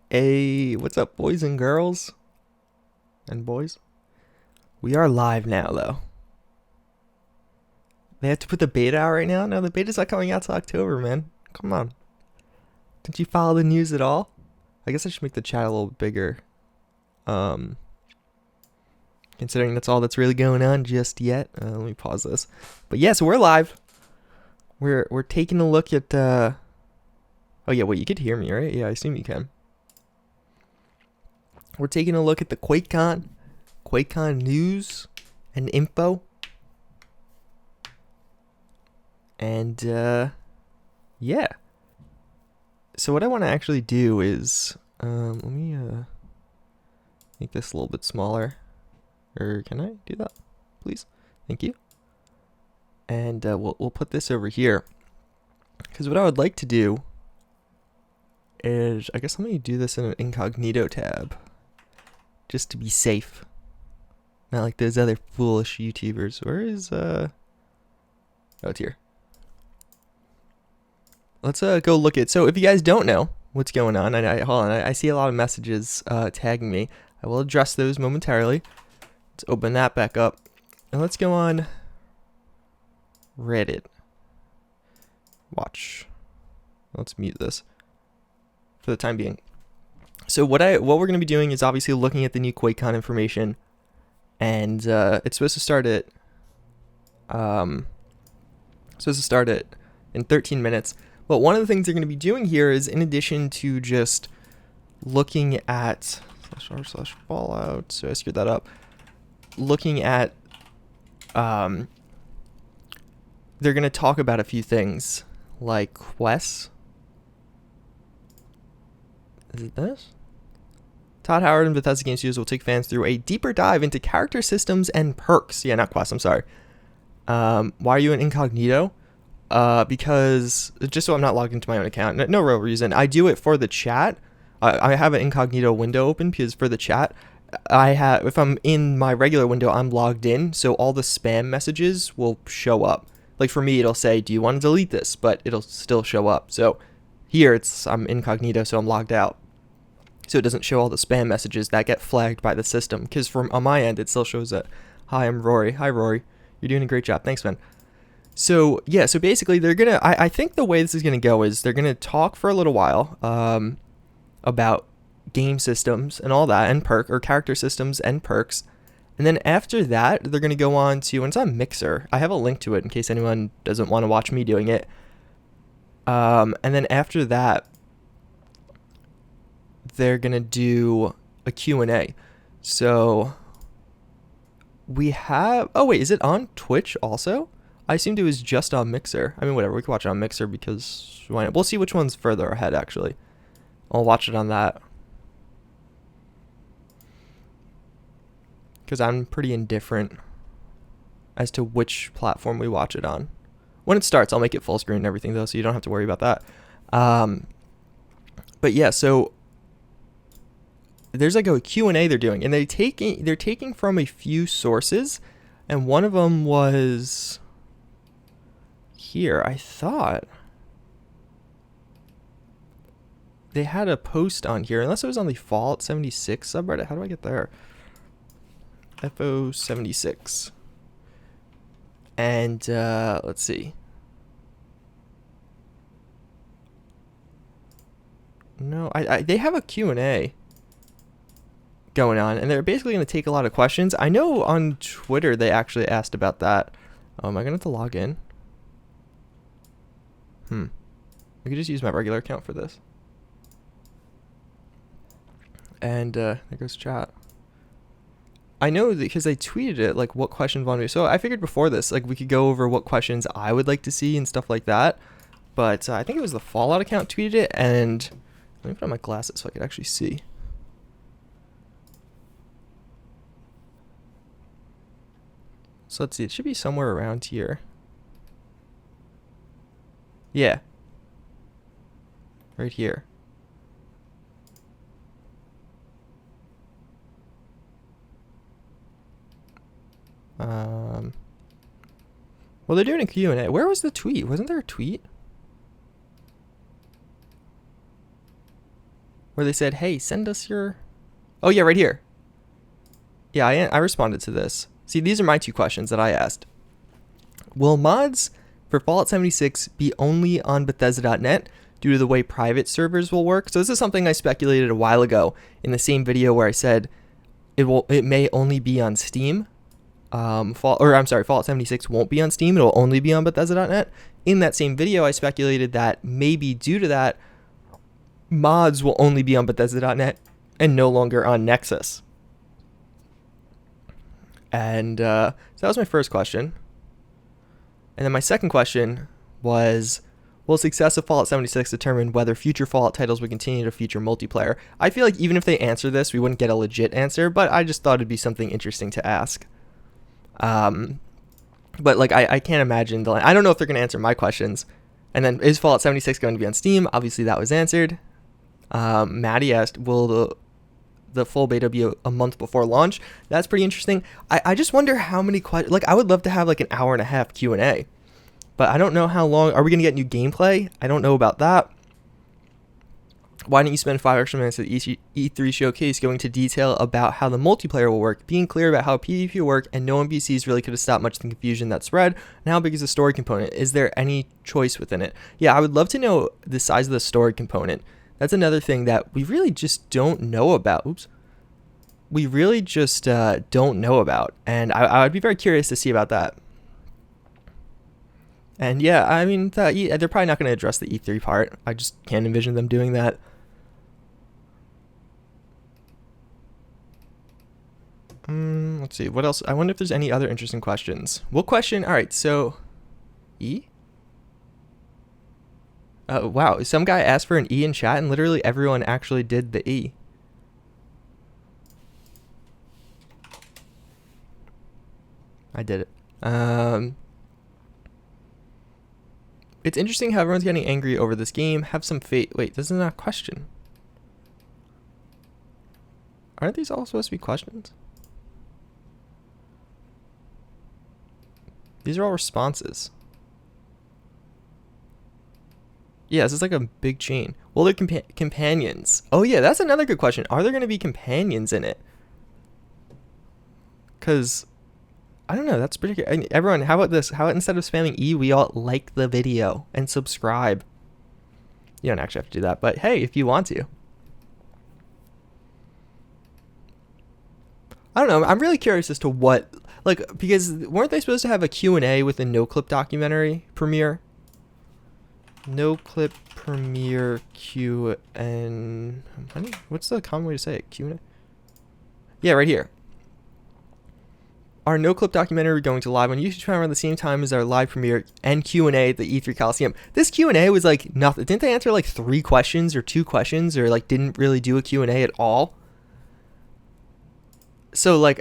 Hey, what's up, boys and girls and boys? We are live now, though. They have to put the beta out right now? No, the beta's not coming out till October, man. Come on. Didn't you follow the news at all? I guess I should make the chat a little bigger. Um, Considering that's all that's really going on just yet. Let me pause this. But yeah, so we're live. We're taking a look at. Oh yeah, wait, you could hear me, right? Yeah, I assume you can. We're taking a look at the Quakecon news and info. And yeah. So what I want to actually do is let me make this a little bit smaller. Or can I do that, please? Thank you. And we'll put this over here. Because what I would like to do is, I guess let me do this in an incognito tab, just to be safe. Not like those other foolish YouTubers. Where is oh, it's here. Let's go look at. So if you guys don't know what's going on, hold on, I see a lot of messages tagging me. I will address those momentarily. Let's open that back up, and let's go on Reddit. Watch. Let's mute this for the time being. So what we're gonna be doing is obviously looking at the new Quakecon information, and it's supposed to start at in 13 minutes. But one of the things they're going to be doing here is, in addition to just looking at /r/fallout, so I screwed that up. Looking at, they're going to talk about a few things like quests. Is it this? Todd Howard and Bethesda Game Studios will take fans through a deeper dive into character systems and perks. Yeah, not quests. I'm sorry. Why are you in incognito? Because just so I'm not logged into my own account. No real reason. I do it for the chat. I have an incognito window open because for the chat, if I'm in my regular window, I'm logged in, so all the spam messages will show up. Like for me, it'll say, "Do you want to delete this?" But it'll still show up. So here I'm incognito, so I'm logged out. So it doesn't show all the spam messages that get flagged by the system. Because on my end, it still shows that, "Hi, I'm Rory. Hi, Rory. You're doing a great job. Thanks, man." So yeah, so basically they're gonna. I think the way this is gonna go is they're gonna talk for a little while about game systems and all that, and character systems and perks, and then after that they're gonna go on to, and it's on Mixer. I have a link to it in case anyone doesn't want to watch me doing it. And then after that, they're gonna do a Q&A. So we have. Oh wait, is it on Twitch also? I assumed it was just on Mixer. I mean, whatever. We can watch it on Mixer because why not? We'll see which one's further ahead, actually. I'll watch it on that. Because I'm pretty indifferent as to which platform we watch it on. When it starts, I'll make it full screen and everything, though, so you don't have to worry about that. But yeah, so there's like a Q&A they're doing. And they're taking from a few sources. And one of them was here. I thought they had a post on here, unless it was on the Fallout 76 subreddit. How do I get there? FO76. And let's see. No, they have a Q&A going on, and they're basically going to take a lot of questions. I know on Twitter they actually asked about that. Am I going to have to log in? I could just use my regular account for this. And there goes chat. I know that because I tweeted it, like what questions wanted me. So I figured before this, like we could go over what questions I would like to see and stuff like that. But I think it was the Fallout account tweeted it, and let me put on my glasses so I could actually see. So let's see, it should be somewhere around here. Yeah. Right here. Well, they're doing a Q&A. Where was the tweet? Wasn't there a tweet? where they said, hey, send us your... Oh, yeah, right here. Yeah, I responded to this. See, these are my 2 questions that I asked. Will mods for Fallout 76 be only on Bethesda.net due to the way private servers will work? So this is something I speculated a while ago in the same video where I said it may only be on Steam. Fallout 76 won't be on Steam. It'll only be on Bethesda.net. In that same video, I speculated that maybe due to that, mods will only be on Bethesda.net and no longer on Nexus. And so that was my first question. And then my second question was, will success of Fallout 76 determine whether future Fallout titles would continue to feature multiplayer? I feel like even if they answer this, we wouldn't get a legit answer, but I just thought it'd be something interesting to ask. But like I can't imagine I don't know if they're going to answer my questions. And then, is Fallout 76 going to be on Steam? Obviously that was answered. Maddie asked, will the full beta be a month before launch? That's pretty interesting. I just wonder how many questions. Like, I would love to have like an hour and a half Q&A, but I don't know how long. Are we going to get new gameplay? I don't know about that. Why didn't you spend 5 extra minutes at the E3 showcase going to detail about how the multiplayer will work, being clear about how PvP will work, and no NPCs really could have stopped much of the confusion that spread, and how big is the story component? Is there any choice within it? Yeah, I would love to know the size of the story component. That's another thing that we really just don't know about. Oops. We really just don't know about, and I would be very curious to see about that. And yeah, I mean, they're probably not going to address the E3 part. I just can't envision them doing that. Let's see, what else? I wonder if there's any other interesting questions. What question? All right, so E? Wow, some guy asked for an E in chat, and literally everyone actually did the E. I did it. It's interesting how everyone's getting angry over this game. Have some faith. Wait, this is not a question. Aren't these all supposed to be questions? These are all responses. Yeah, this is like a big chain. Well, they're companions. Oh yeah, that's another good question. Are there going to be companions in it? Because, I don't know, that's pretty good. Everyone, how about this? How about instead of spamming E, we all like the video and subscribe? You don't actually have to do that, but hey, if you want to. I don't know, I'm really curious as to what, like, because weren't they supposed to have a Q&A with a no-clip documentary premiere? No-clip premiere Q and... What's the common way to say it? Q&A? Yeah, right here. Our no-clip documentary going to live on YouTube channel around the same time as our live premiere and Q&A at the E3 Coliseum. This Q&A was like nothing. Didn't they answer like 3 questions or 2 questions, or like didn't really do a Q&A at all? So like,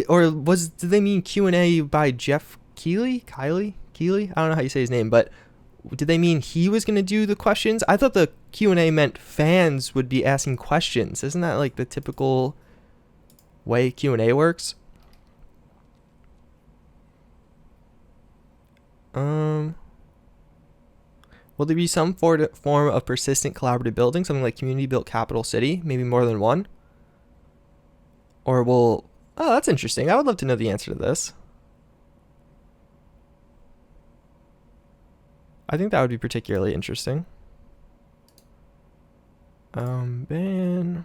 or did they mean Q&A by Jeff Keighley? I don't know how you say his name, but did they mean he was going to do the questions? I thought the Q&A meant fans would be asking questions. Isn't that like the typical way Q&A works? Will there be some form of persistent collaborative building, something like community built capital city, maybe more than one? Or will... Oh, that's interesting. I would love to know the answer to this. I think that would be particularly interesting. Ben...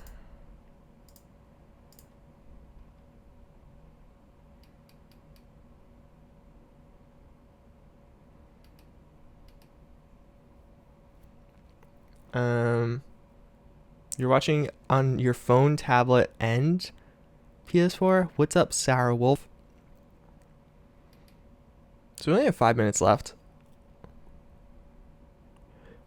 You're watching on your phone, tablet, and PS4? What's up, Sarah Wolf? So we only have 5 minutes left.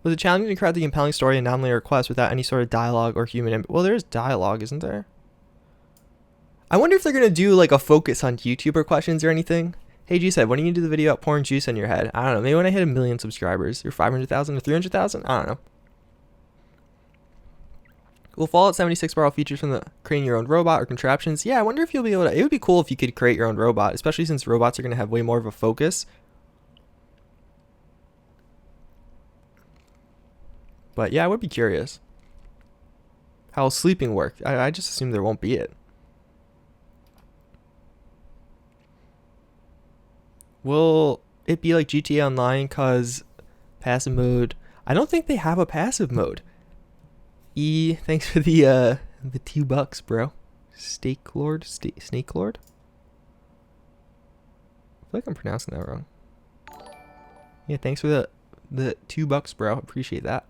Was it challenging to craft the compelling story and non-linear requests without any sort of dialogue or human input? Well, there's dialogue, isn't there? I wonder if they're going to do like a focus on YouTuber questions or anything. Hey, JuiceHead, when are you going to do the video about pouring juice on your head? I don't know. Maybe when I hit 1 million subscribers, or 500,000 or 300,000? I don't know. Will Fallout 76 borrow features from the creating your own robot or contraptions? Yeah, I wonder if you'll be able to... It would be cool if you could create your own robot, especially since robots are going to have way more of a focus. But yeah, I would be curious. How'll sleeping work? I just assume there won't be it. Will it be like GTA Online? Cause passive mode. I don't think they have a passive mode. Thanks for the $2, bro. Snake Lord. I feel like I'm pronouncing that wrong. Yeah, thanks for the $2, bro. Appreciate that.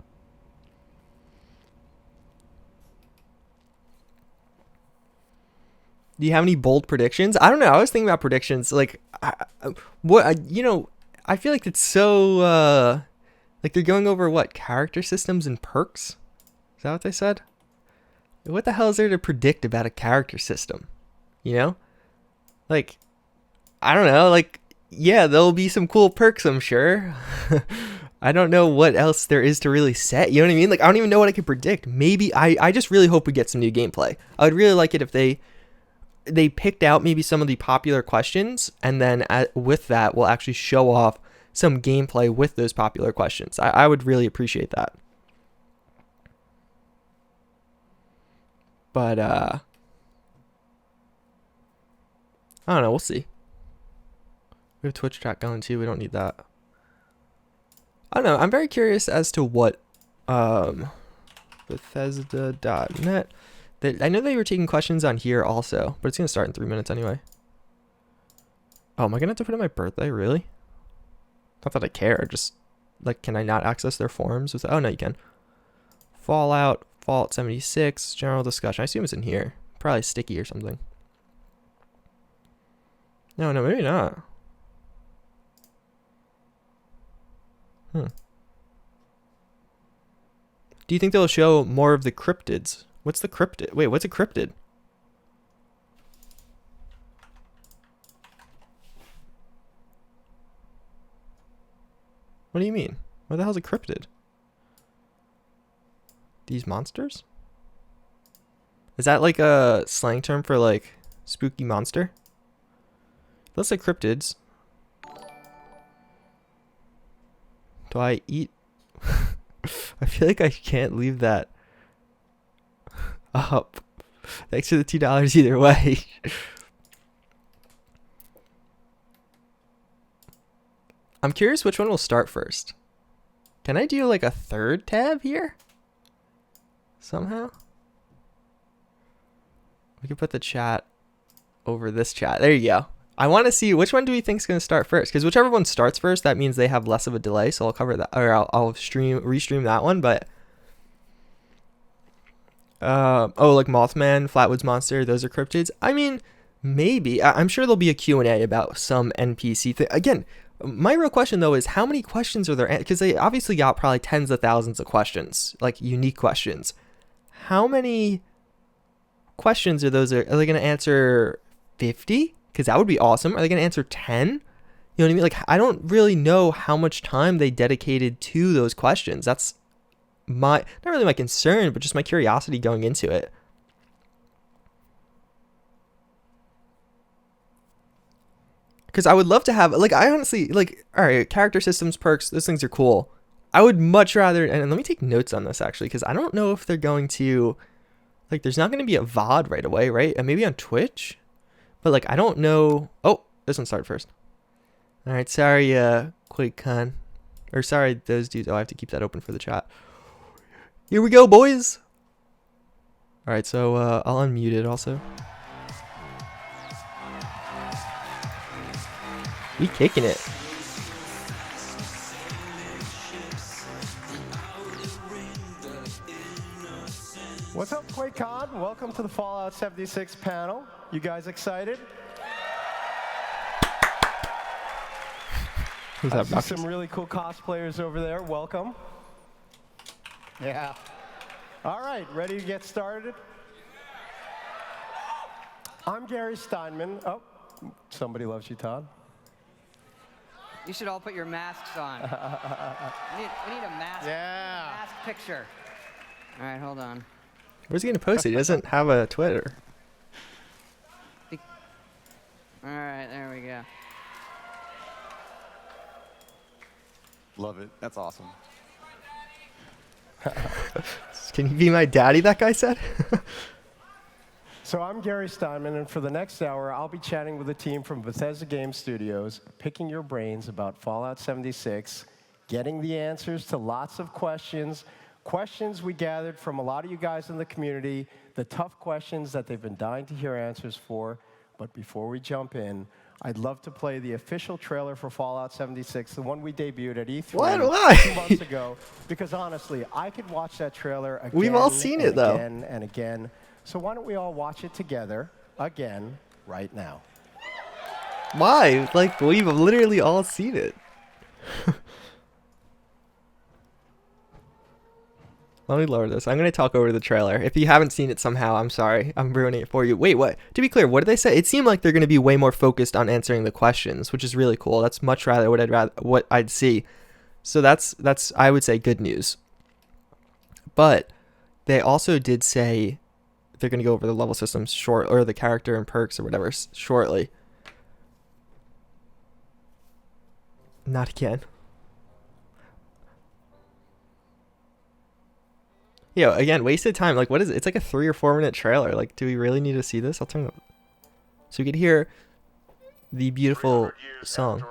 Do you have any bold predictions? I don't know. I was thinking about predictions. Like, I feel like it's so, like they're going over what? Character systems and perks? Is that what they said? What the hell is there to predict about a character system? You know? Like, I don't know. Like, yeah, there'll be some cool perks, I'm sure. I don't know what else there is to really set. You know what I mean? Like, I don't even know what I could predict. Maybe, I just really hope we get some new gameplay. I would really like it if they picked out maybe some of the popular questions, and then with that, we'll actually show off some gameplay with those popular questions. I would really appreciate that. But, I don't know. We'll see. We have Twitch chat going too. We don't need that. I don't know. I'm very curious as to what Bethesda.net. I know they were taking questions on here also, but it's going to start in 3 minutes anyway. Oh, am I going to have to put in my birthday? Really? Not that I care. Just, like, can I not access their forums? Oh, no, you can. Fallout 76, general discussion. I assume it's in here. Probably sticky or something. No, maybe not. Do you think they'll show more of the cryptids? What's the cryptid? Wait, what's a cryptid? What do you mean? What the hell's a cryptid? These monsters? Is that like a slang term for like spooky monster? Let's say cryptids. Do I eat? I feel like I can't leave that up. Thanks for the $2 either way. I'm curious which one will start first. Can I do like a third tab here? Somehow? We could put the chat over this chat. There you go. I want to see which one do we think is going to start first, because whichever one starts first, that means they have less of a delay. So I'll cover that, or I'll restream that one. But oh, like Mothman, Flatwoods Monster, those are cryptids. I mean, maybe. I'm sure there'll be a Q&A about some NPC thing. Again, my real question though is how many questions are there? Because they obviously got probably tens of thousands of questions, like unique questions. How many questions are those? Are they going to answer 50? Because that would be awesome. Are they going to answer 10? You know what I mean? Like, I don't really know how much time they dedicated to those questions. That's not really my concern, but just my curiosity going into it. Because I would love to have, like, I honestly, like, all right, character systems, perks, those things are cool. I would much rather, and let me take notes on this actually, because I don't know if they're going to, like, there's not going to be a VOD right away, right? And maybe on Twitch. But, like, I don't know. Oh, this one started first. All right, sorry, Quakecon. Or sorry, those dudes. Oh, I have to keep that open for the chat. Here we go, boys. All right, so I'll unmute it also. We kicking it. What's up, Quakecon? Welcome to the Fallout 76 panel. You guys excited? Who's that? I see some really cool cosplayers over there. Welcome. Yeah. All right, ready to get started? I'm Gary Steinman. Oh, somebody loves you, Todd. You should all put your masks on. we need a mask picture. All right, hold on. Where's he going to post it? He doesn't have a Twitter. All right, there we go. Love it. That's awesome. Can you be my daddy, that guy said? So I'm Gary Steinman, and for the next hour, I'll be chatting with a team from Bethesda Game Studios, picking your brains about Fallout 76, getting the answers to lots of questions we gathered from a lot of you guys in the community, the tough questions that they've been dying to hear answers for. But before we jump in, I'd love to play the official trailer for Fallout 76, the one we debuted at E3 Why? 2 months ago. Because honestly, I could watch that trailer again. We've all seen it, though. Again and again. So why don't we all watch it together again right now? Why? Like, we've literally all seen it. Let me lower this. I'm going to talk over the trailer. If you haven't seen it somehow, I'm sorry. I'm ruining it for you. Wait, what? To be clear, what did they say? It seemed like they're going to be way more focused on answering the questions, which is really cool. That's much rather what I'd see. So that's I would say good news. But they also did say they're going to go over the level systems or the character and perks or whatever shortly. Not again. Yo, again, wasted time. Like, what is it? It's like a 3 or 4 minute trailer. Like, do we really need to see this? I'll turn it up so we could hear the beautiful song.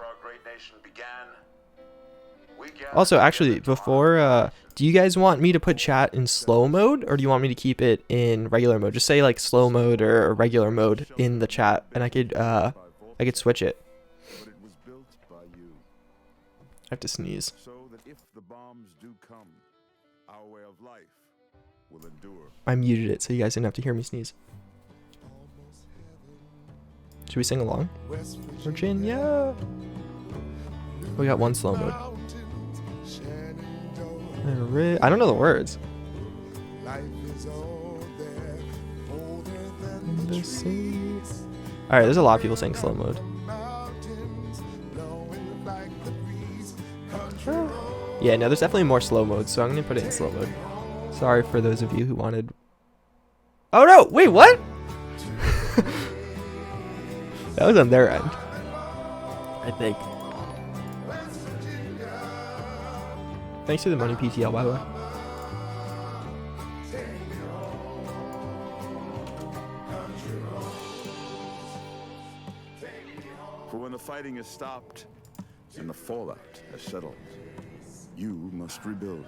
Also, actually, before, do you guys want me to put chat in slow mode, or do you want me to keep it in regular mode? Just say like slow mode or regular mode in the chat, and I could switch it. I have to sneeze. So that if the bombs do come, our way of life will endure. I muted it so you guys didn't have to hear me sneeze. Should we sing along? Virginia. We got one slow mode. I don't know the words. Alright, there's a lot of people saying slow mode. Yeah, no, there's definitely more slow mode, so I'm going to put it in slow mode. Sorry for those of you who wanted... Oh no! Wait, what? That was on their end, I think. Thanks to the money PTL, by the way. For when the fighting is stopped and the fallout has settled, you must rebuild.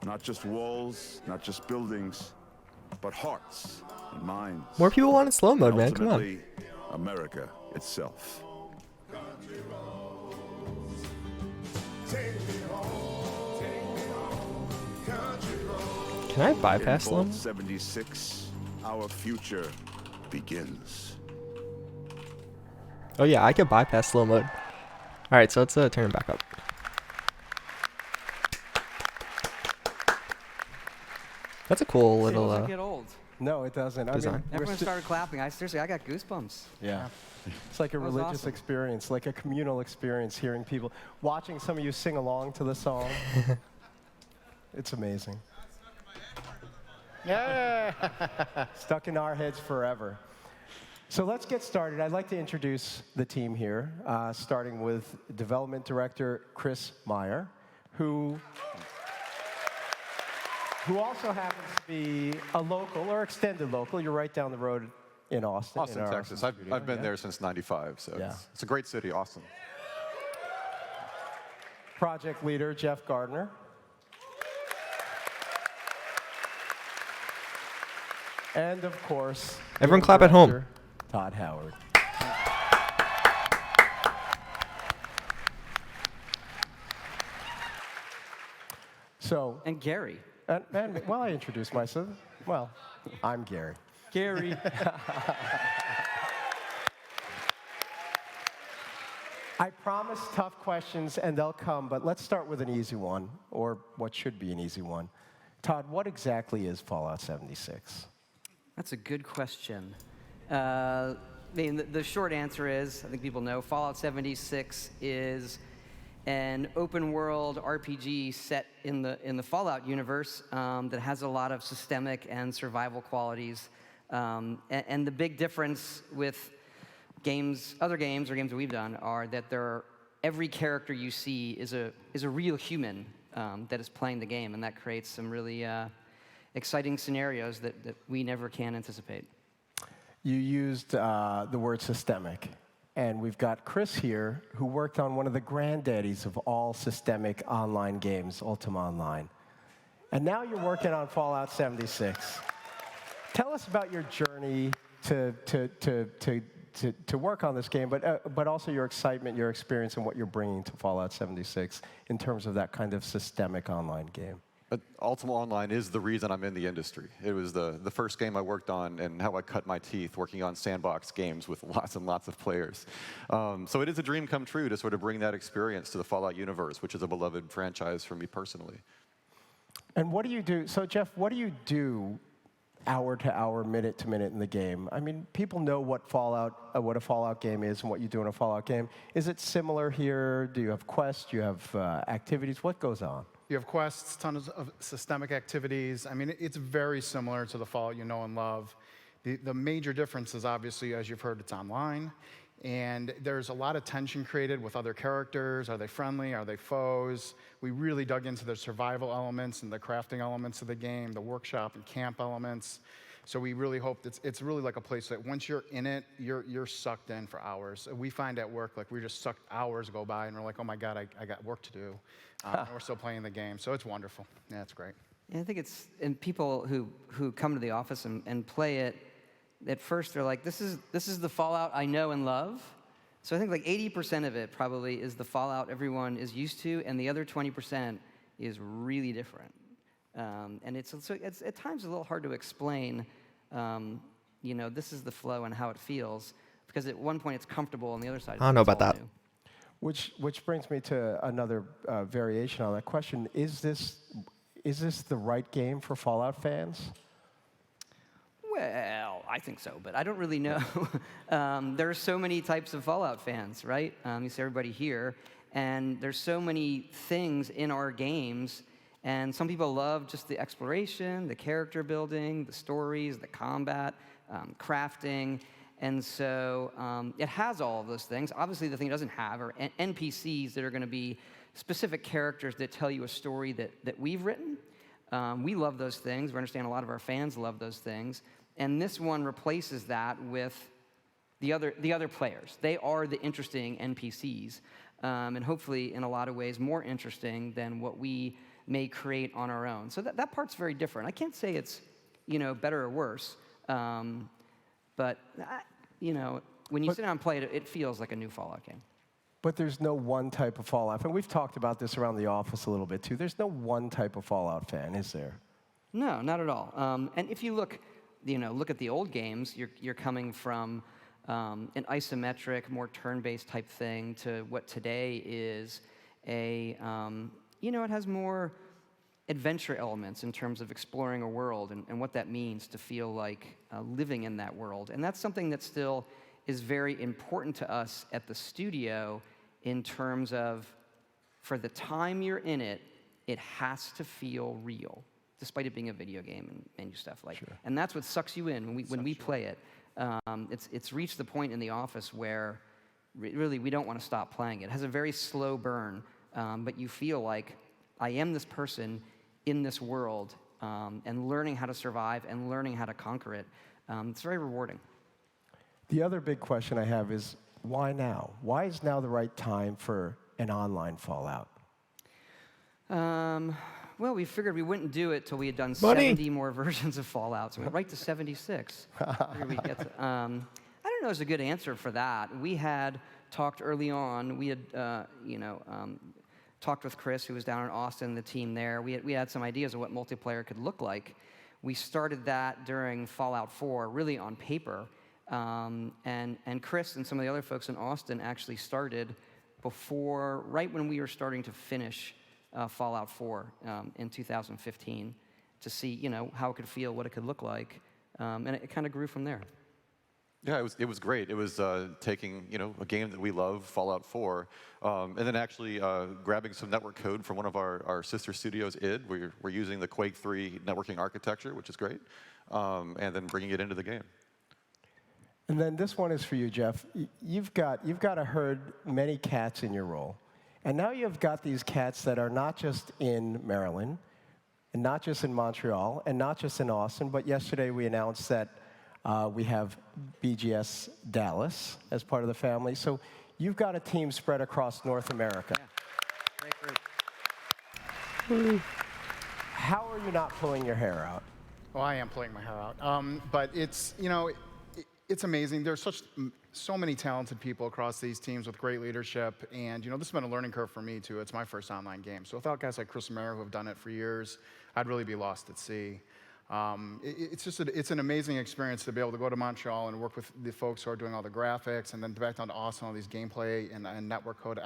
Not just walls, not just buildings, but hearts and minds. More people wanted slow mode, man. Come on. Ultimately, America itself. Can I bypass slow In mode? Vault 76, our future begins. Oh yeah, I could bypass slow mode. Alright, so let's turn it back up. That's a cool little... It doesn't get old. No, it doesn't. Design. I mean, Everyone started clapping. I got goosebumps. Yeah. It's like a That was religious awesome. experience, like a communal experience, hearing people, watching some of you sing along to the song. It's amazing. Yeah. Stuck in our heads forever. So let's get started. I'd like to introduce the team here, starting with Development Director Chris Meyer, who also happens to be a local or extended local. You're right down the road in Austin. Austin, Texas. I've been there since '95, so Yeah. it's a great city, Austin. Project leader Jeff Gardner. And of course, Everyone game clap at home. director, Todd Howard. So, And Gary. and while I introduce myself, well, I'm Gary. Gary. I promise tough questions, and they'll come, but let's start with an easy one, or what should be an easy one. Todd, what exactly is Fallout 76? That's a good question. I mean, the short answer is, I think people know, Fallout 76 is an open-world RPG set in the Fallout universe that has a lot of systemic and survival qualities. And the big difference with other games or games that we've done, are that every character you see is a real human that is playing the game, and that creates some really exciting scenarios that we never can anticipate. You used the word systemic, and we've got Chris here, who worked on one of the granddaddies of all systemic online games, Ultima Online. And now you're working on Fallout 76. Tell us about your journey to work on this game, but also your excitement, your experience, and what you're bringing to Fallout 76 in terms of that kind of systemic online game. Ultima Online is the reason I'm in the industry. It was the first game I worked on and how I cut my teeth working on sandbox games with lots and lots of players. So it is a dream come true to sort of bring that experience to the Fallout universe, which is a beloved franchise for me personally. And what do you do? So, Jeff, what do you do hour to hour, minute to minute in the game? I mean, people know what a Fallout game is and what you do in a Fallout game. Is it similar here? Do you have quests? Do you have activities? What goes on? You have quests, tons of systemic activities. I mean, it's very similar to the Fallout you know and love. The major difference is obviously, as you've heard, it's online. And there's a lot of tension created with other characters. Are they friendly? Are they foes? We really dug into the survival elements and the crafting elements of the game, the workshop and camp elements. So we really hope it's really like a place that once you're in it, you're sucked in for hours. We find at work, like, we're just sucked, hours go by, and we're like, oh my God, I got work to do. And we're still playing the game. So it's wonderful. Yeah, it's great. And I think it's, and people who come to the office and play it, at first they're like, this is the Fallout I know and love. So I think like 80% of it probably is the Fallout everyone is used to, and the other 20% is really different. And it's at times a little hard to explain, this is the flow and how it feels, because at one point it's comfortable, and the other side I don't know about all that. new. Which brings me to another variation on that question. Is this the right game for Fallout fans? Well, I think so, but I don't really know. There are so many types of Fallout fans, right? You see everybody here, and there's so many things in our games, and some people love just the exploration, the character building, the stories, the combat, crafting, and so it has all of those things. Obviously, the thing it doesn't have are NPCs that are going to be specific characters that tell you a story that we've written. We love those things. We understand a lot of our fans love those things. And this one replaces that with the other players. They are the interesting NPCs, and hopefully, in a lot of ways, more interesting than what we may create on our own. So that part's very different. I can't say it's better or worse, but when you sit down and play it, it feels like a new Fallout game. But there's no one type of Fallout. And we've talked about this around the office a little bit, too. There's no one type of Fallout fan, is there? No, not at all. And if you look at the old games, you're coming from an isometric, more turn-based type thing to what today is it has more adventure elements in terms of exploring a world and what that means to feel like living in that world. And that's something that still is very important to us at the studio in terms of, for the time you're in it, it has to feel real, despite it being a video game and menu stuff like. Sure. And that's what sucks you in when we play it. It's reached the point in the office where really we don't want to stop playing it. It has a very slow burn, but you feel like I am this person in this world, and learning how to survive and learning how to conquer it. It's very rewarding. The other big question I have is, why now? Why is now the right time for an online Fallout? Well, we figured we wouldn't do it till we had done Money. 70 more versions of Fallout, so we went right to 76. We'd get to, I don't know, there's a good answer for that. We had talked early on. We had, talked with Chris, who was down in Austin, the team there. We had some ideas of what multiplayer could look like. We started that during Fallout 4, really on paper. And Chris and some of the other folks in Austin actually started right when we were starting to finish Fallout 4 in 2015 to see, how it could feel, what it could look like, and it kind of grew from there. Yeah, it was great. It was taking a game that we love, Fallout 4, and then actually grabbing some network code from one of our sister studios, id. We're using the Quake 3 networking architecture, which is great, and then bringing it into the game. And then this one is for you, Jeff. You've got to herd many cats in your role. And now you've got these cats that are not just in Maryland, and not just in Montreal, and not just in Austin, but yesterday we announced that we have BGS Dallas as part of the family. So you've got a team spread across North America. Yeah. Great group. How are you not pulling your hair out? Well, I am pulling my hair out. But it's, you know, it's amazing. There's so many talented people across these teams with great leadership. And, you know, this has been a learning curve for me, too. It's my first online game. So without guys like Chris Romero who have done it for years, I'd really be lost at sea. It's an amazing experience to be able to go to Montreal and work with the folks who are doing all the graphics, and then back down to Austin, all these gameplay and network code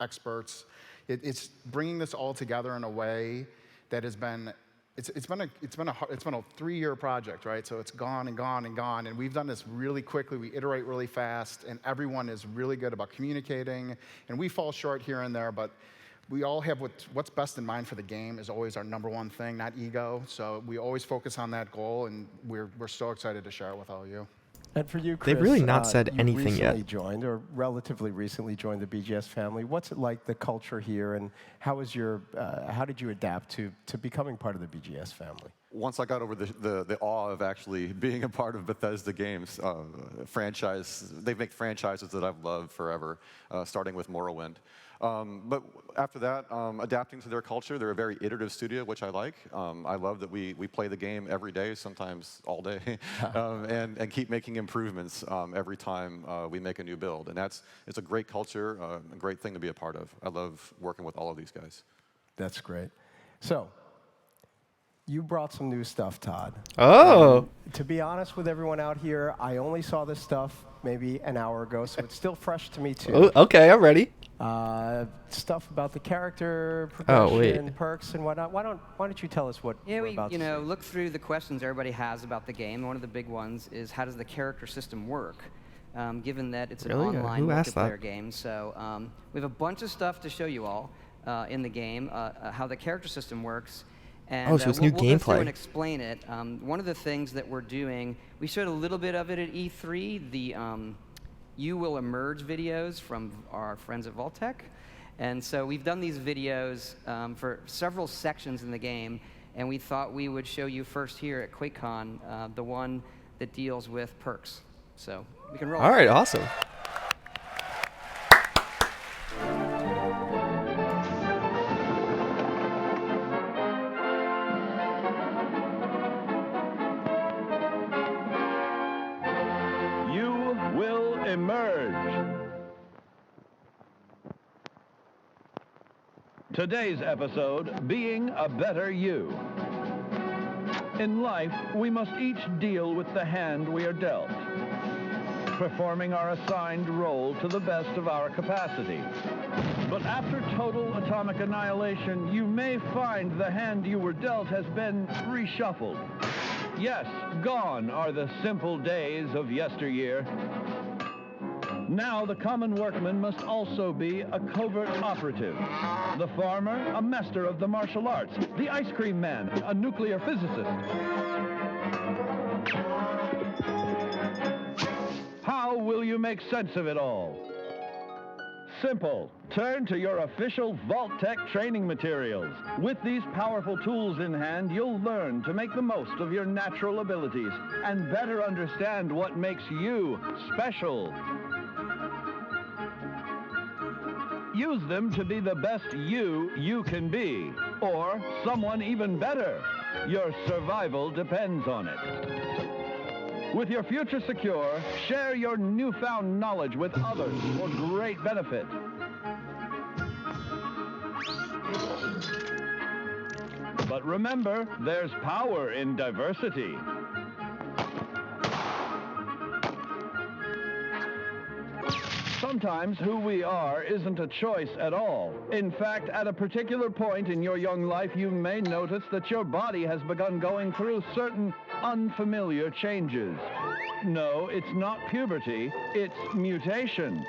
experts. It's bringing this all together in a way that has been it's been a 3-year project, right? So it's gone and gone and gone, and we've done this really quickly. We iterate really fast, and everyone is really good about communicating. And we fall short here and there, but we all have what's best in mind for the game is always our #1 thing, not ego. So we always focus on that goal, and we're so excited to share it with all of you. And for you, Chris, They've really not said you anything yet. recently joined, or relatively recently joined the BGS family. What's it like, the culture here, and how did you adapt to becoming part of the BGS family? Once I got over the awe of actually being a part of Bethesda Games, they make franchises that I've loved forever, starting with Morrowind. But after that, adapting to their culture, they're a very iterative studio, which I like. I love that we play the game every day, sometimes all day, and keep making improvements every time we make a new build. And it's a great culture, a great thing to be a part of. I love working with all of these guys. That's great. So, you brought some new stuff, Todd. Oh. To be honest with everyone out here, I only saw this stuff maybe an hour ago, so it's still fresh to me, too. Oh, okay, I'm ready. Stuff about the character, progression, perks, and whatnot. Why don't you tell us what we're about to see? Look through the questions everybody has about the game. One of the big ones is, how does the character system work? Given that it's an online multiplayer game. So we have a bunch of stuff to show you all in the game, how the character system works. And, so it's new we'll go through gameplay. and explain it. One of the things that we're doing, we showed a little bit of it at E3, the You Will Emerge videos from our friends at Vaultec. And so we've done these videos for several sections in the game, and we thought we would show you first here at Quakecon the one that deals with perks. So we can roll. All right, awesome. You will emerge. Today's episode, Being a Better You. In life, we must each deal with the hand we are dealt, performing our assigned role to the best of our capacity. But after total atomic annihilation, you may find the hand you were dealt has been reshuffled. Yes, gone are the simple days of yesteryear. Now the common workman must also be a covert operative. The farmer, a master of the martial arts. The ice cream man, a nuclear physicist. How will you make sense of it all? Simple. Turn to your official Vaultec training materials. With these powerful tools in hand, you'll learn to make the most of your natural abilities and better understand what makes you special. Use them to be the best you can be, or someone even better. Your survival depends on it. With your future secure, share your newfound knowledge with others for great benefit. But remember, there's power in diversity. Sometimes who we are isn't a choice at all. In fact, at a particular point in your young life, you may notice that your body has begun going through certain unfamiliar changes. No, it's not puberty, it's mutation.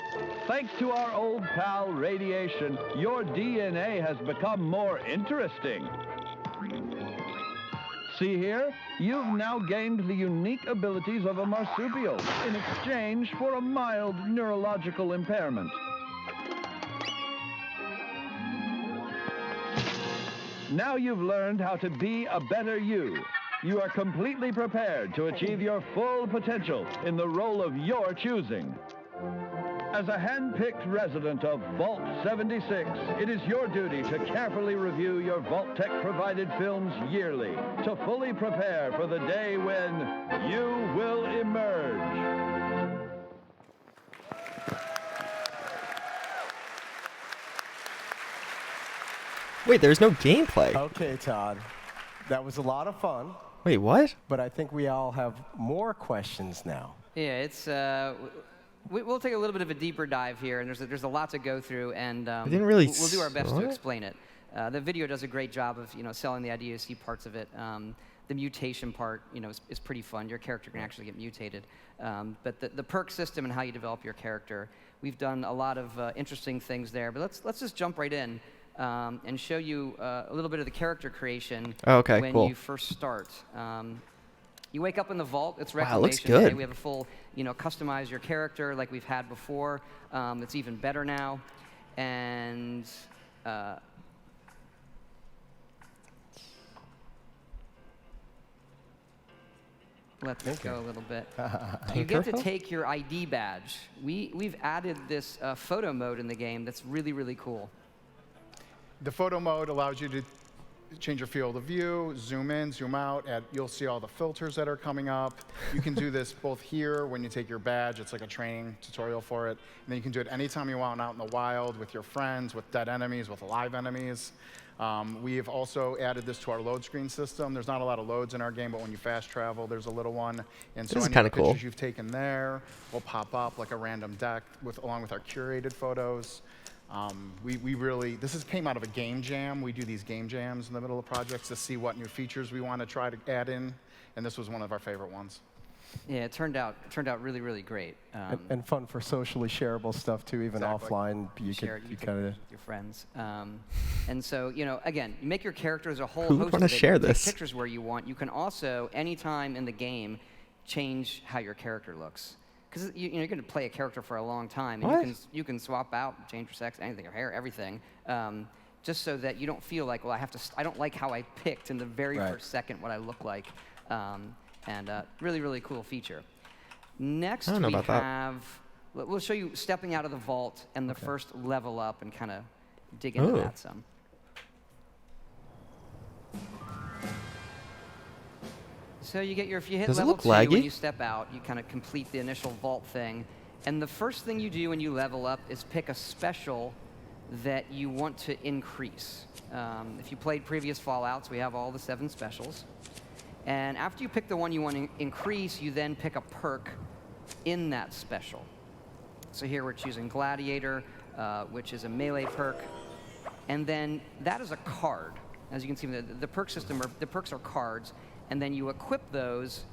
Thanks to our old pal radiation, your DNA has become more interesting. See here? You've now gained the unique abilities of a marsupial in exchange for a mild neurological impairment. Now you've learned how to be a better you. You are completely prepared to achieve your full potential in the role of your choosing. As a hand-picked resident of Vault 76, it is your duty to carefully review your Vault-Tec-provided films yearly to fully prepare for the day when you will emerge. Wait, there's no gameplay. Okay, Todd. That was a lot of fun, Wait, what? but I think we all have more questions now. Yeah, it's we'll take a little bit of a deeper dive here, and there's a lot to go through, and didn't really we'll do our best to what? explain it. The video does a great job of selling the idea. You see parts of it. The mutation part, is pretty fun. Your character can actually get mutated. But the perk system and how you develop your character, we've done a lot of interesting things there. But let's just jump right in and show you a little bit of the character creation when cool. you first start. You wake up in the vault. It's Wow, it looks Reclamation Day. good. We have a full, customize your character like we've had before. It's even better now, and let's go a little bit. You get to take your ID badge. We've added this photo mode in the game that's really, really cool. The photo mode allows you to change your field of view, zoom in, zoom out. You'll see all the filters that are coming up. You can do this both here when you take your badge. It's like a training tutorial for it. And then you can do it anytime you want out in the wild with your friends, with dead enemies, with live enemies. We have also added this to our load screen system. There's not a lot of loads in our game, but when you fast travel, there's a little one. And so This is any kinda pictures cool. you've taken there will pop up like a random deck along with our curated photos. This came out of a game jam. We do these game jams in the middle of projects to see what new features we want to try to add in, and this was one of our favorite ones. Yeah, it turned out really, really great. And fun for socially shareable stuff too, even Exactly. offline. You Share it, could you kind of. with your friends. And so, again, you make your character as a whole Who would host wanna of it. share You take this? pictures where you want. You can also, anytime in the game, change how your character looks. Because you're going to play a character for a long time, and What? you can swap out, change your sex, anything, your hair, everything, just so that you don't feel like, well, I don't like how I picked in the very Right. first second what I look like. And really, really cool feature. Next, I don't know we about that. have. We'll show you stepping out of the vault and the first level up, and kind of dig into Ooh. that some. So you get if you hit Does it level look 2, when laggy? you step out, you kind of complete the initial vault thing. And the first thing you do when you level up is pick a special that you want to increase. If you played previous Fallouts, we have all the 7 specials. And after you pick the one you want to increase, you then pick a perk in that special. So here we're choosing Gladiator, which is a melee perk. And then that is a card. As you can see, the perk system, the perks are cards. And then you equip those,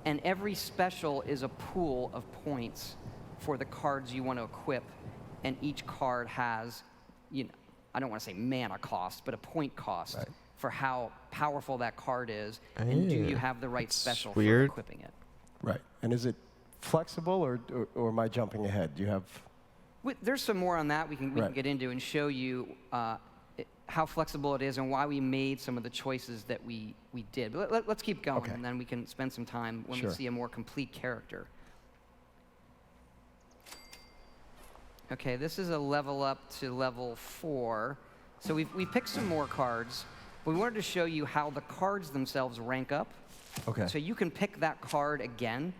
and every special is a pool of points for the cards you want to equip. And each card has, I don't want to say mana cost, but a point cost for how powerful that card is, and do you have the right That's special weird. for equipping it. Right. And is it flexible, or am I jumping ahead? Do you have? There's some more on that we can get into and show you how flexible it is and why we made some of the choices that we did. But let's keep going, and then we can spend some time when we see a more complete character. Okay, this is a level up to level 4. So we picked some more cards. But we wanted to show you how the cards themselves rank up. Okay. So you can pick that card again.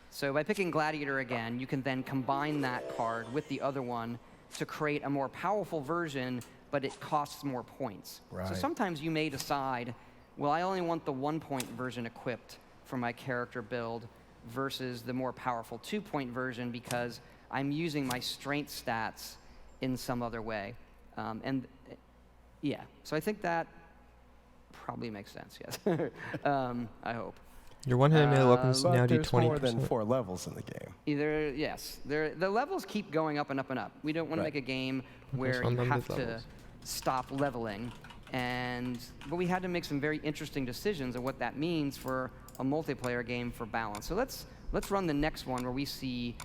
So by picking Gladiator again, you can then combine that card with the other one to create a more powerful version, but it costs more points. Right. So sometimes you may decide, well, I only want the 1-point version equipped for my character build versus the more powerful 2-point version because I'm using my strength stats in some other way. So I think that probably makes sense, yes. I hope. Your one-handed melee weapons But now do there's 20%. more than 4 levels in the game. The levels keep going up and up and up. We don't want to make a game where you have to stop leveling. But we had to make some very interesting decisions of what that means for a multiplayer game for balance. So let's run the next one where we see